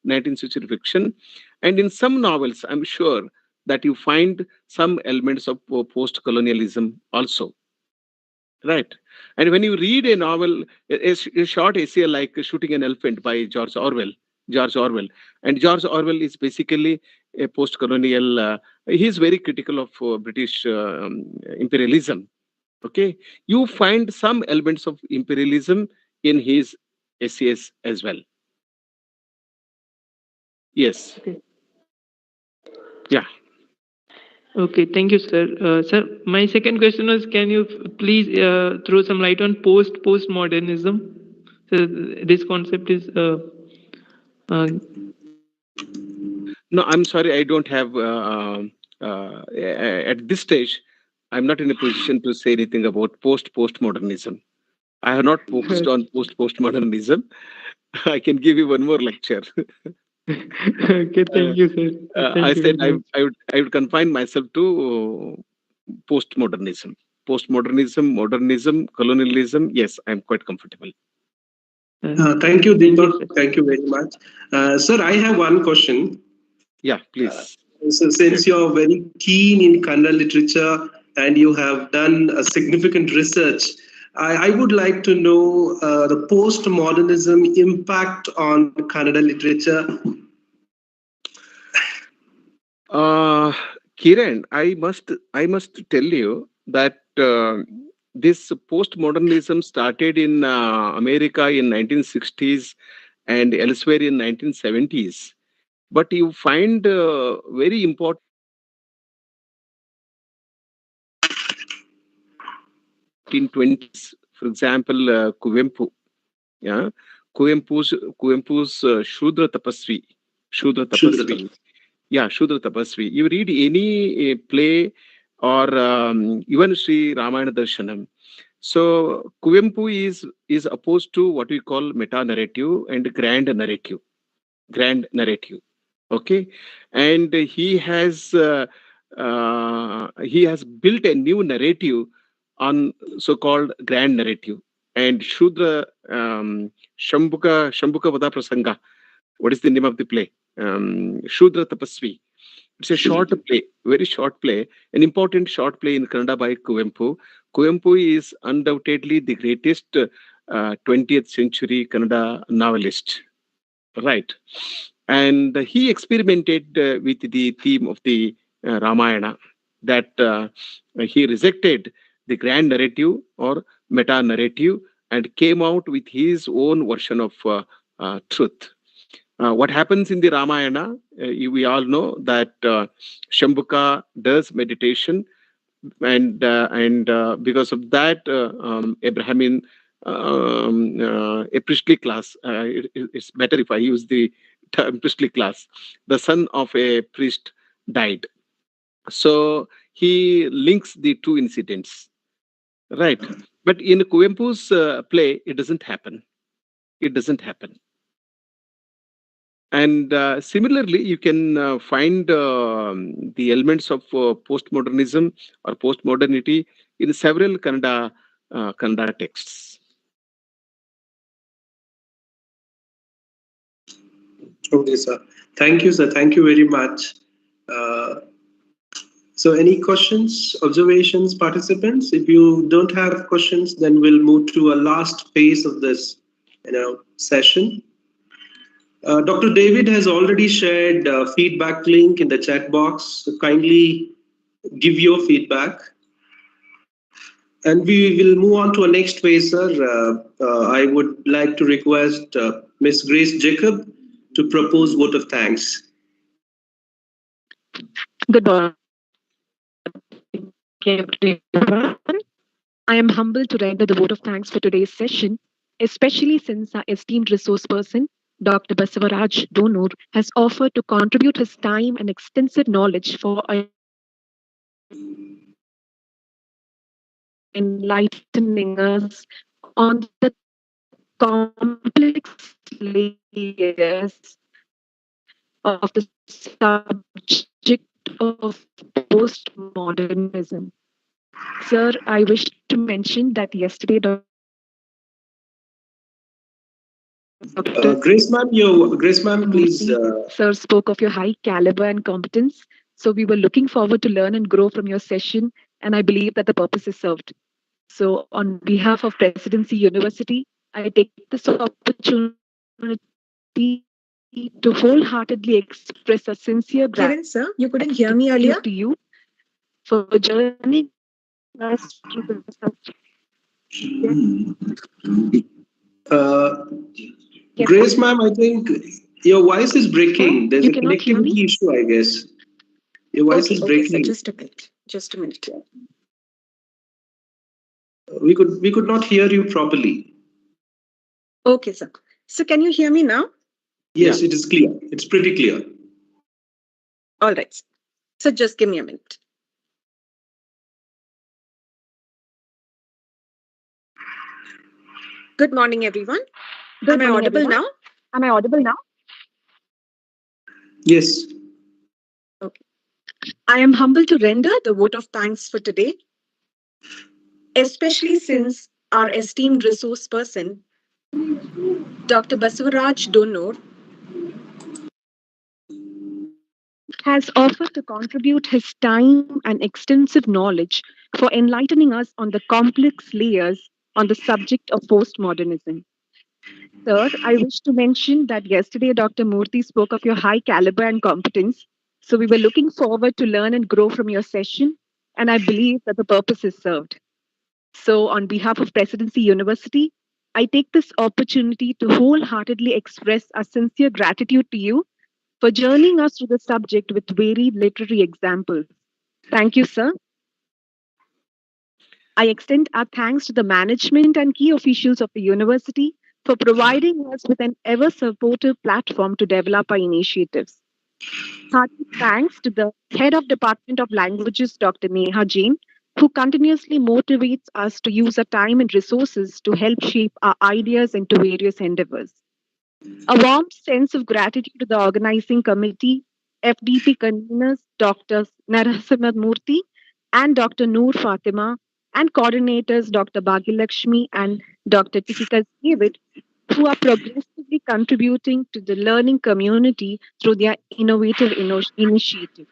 and in some novels, I'm sure that you find some elements of post-colonialism also, right? And when you read a novel, a short essay like Shooting an Elephant by George Orwell, and George Orwell is basically a post-colonial, he's very critical of British imperialism. Okay, you find some elements of imperialism in his essays as well. Yes. Okay. Yeah. Okay, thank you, sir. Sir, my second question was, can you please throw some light on postmodernism? So this concept is. No, I'm sorry, I don't have. At this stage, I'm not in a position to say anything about postmodernism. I have not focused on postmodernism. I can give you one more lecture. Okay, thank you, sir. Thank I you said very much. I would confine myself to postmodernism. Modernism, colonialism. Yes, I'm quite comfortable. Thank you, Deepak. Thank you very much. Sir, I have one question. Yeah, please. So since you're very keen in Kannada literature and you have done a significant research, I would like to know the postmodernism impact on Kannada literature. Kiran, I must tell you that this postmodernism started in America in 1960s and elsewhere in 1970s. But you find very important in 20s, for example, Kuvempu. Yeah, Kuvempu's Shudra Tapasvi. Shudra Tapasvi. Yeah, Shudra Tapasvi. You read any play or even Sri Ramayana Darshanam. So Kuvempu is opposed to what we call meta narrative and grand narrative. Okay, and he has built a new narrative on so-called grand narrative and Shudra Shambhuka Vada Prasanga. What is the name of the play? Shudra Tapasvi. It's a short play, very short play, an important short play in Kannada by Kuvempu. Kuvempu is undoubtedly the greatest 20th century Kannada novelist, right? And he experimented with the theme of the Ramayana, that he rejected the grand narrative or meta narrative and came out with his own version of truth. What happens in the Ramayana, we all know that Shambhuka does meditation, and because of that, Abraham in a priestly class. It's better if I use the term priestly class. The son of a priest died, so he links the two incidents, right? But in Kuvempu's play, it doesn't happen. It doesn't happen. And similarly, you can find the elements of postmodernism or postmodernity in several Kannada texts. Okay, sir. Thank you, sir. Thank you very much. Uh, so, any questions, observations, participants? If you don't have questions, then we'll move to a last phase of this, session. Dr. David has already shared feedback link in the chat box. So kindly give your feedback. And we will move on to a next phase, sir. I would like to request Ms. Grace Jacob to propose vote of thanks. Good morning, everyone. I am humbled to render the vote of thanks for today's session, especially since our esteemed resource person, Dr. Basavaraj Donor, has offered to contribute his time and extensive knowledge for enlightening us on the complex layers of the subject of postmodernism. Sir, I wish to mention that yesterday Dr. Grace ma'am, please. Sir spoke of your high caliber and competence. So we were looking forward to learn and grow from your session, and I believe that the purpose is served. So on behalf of Presidency University, I take this opportunity to wholeheartedly express a sincere Kiran, sir, you couldn't hear me earlier? to you for joining us through the Grace ma'am, I think your voice is breaking. There's You a cannot hear me? connectivity issue, I guess. Your voice is Okay, breaking. sir, just a minute. Just a minute. We could not hear you properly. Okay, sir. So can you hear me now? Yes, it is clear. It's pretty clear. All right. So just give me a minute. Good morning, everyone. Am I audible now? Am I audible now? Yes. Okay. I am humbled to render the vote of thanks for today, especially since our esteemed resource person, Dr. Basavaraj Donor, has offered to contribute his time and extensive knowledge for enlightening us on the complex layers on the subject of postmodernism. Sir, I wish to mention that yesterday Dr. Murthy spoke of your high caliber and competence. So we were looking forward to learn and grow from your session, and I believe that the purpose is served. So, on behalf of Presidency University, I take this opportunity to wholeheartedly express our sincere gratitude to you for journeying us through the subject with varied literary examples. Thank you, sir. I extend our thanks to the management and key officials of the university for providing us with an ever supportive platform to develop our initiatives. Hearty thanks to the head of Department of Languages, Dr. Neha Jain, who continuously motivates us to use our time and resources to help shape our ideas into various endeavors. A warm sense of gratitude to the organizing committee, FDP conveners, Dr. Narasimha Murthy and Dr. Noor Fatima, and coordinators Dr. Bhagilakshmi and Dr. Tikika David, who are progressively contributing to the learning community through their innovative initiative.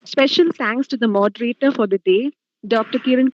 Special thanks to the moderator for the day, Dr. Kiran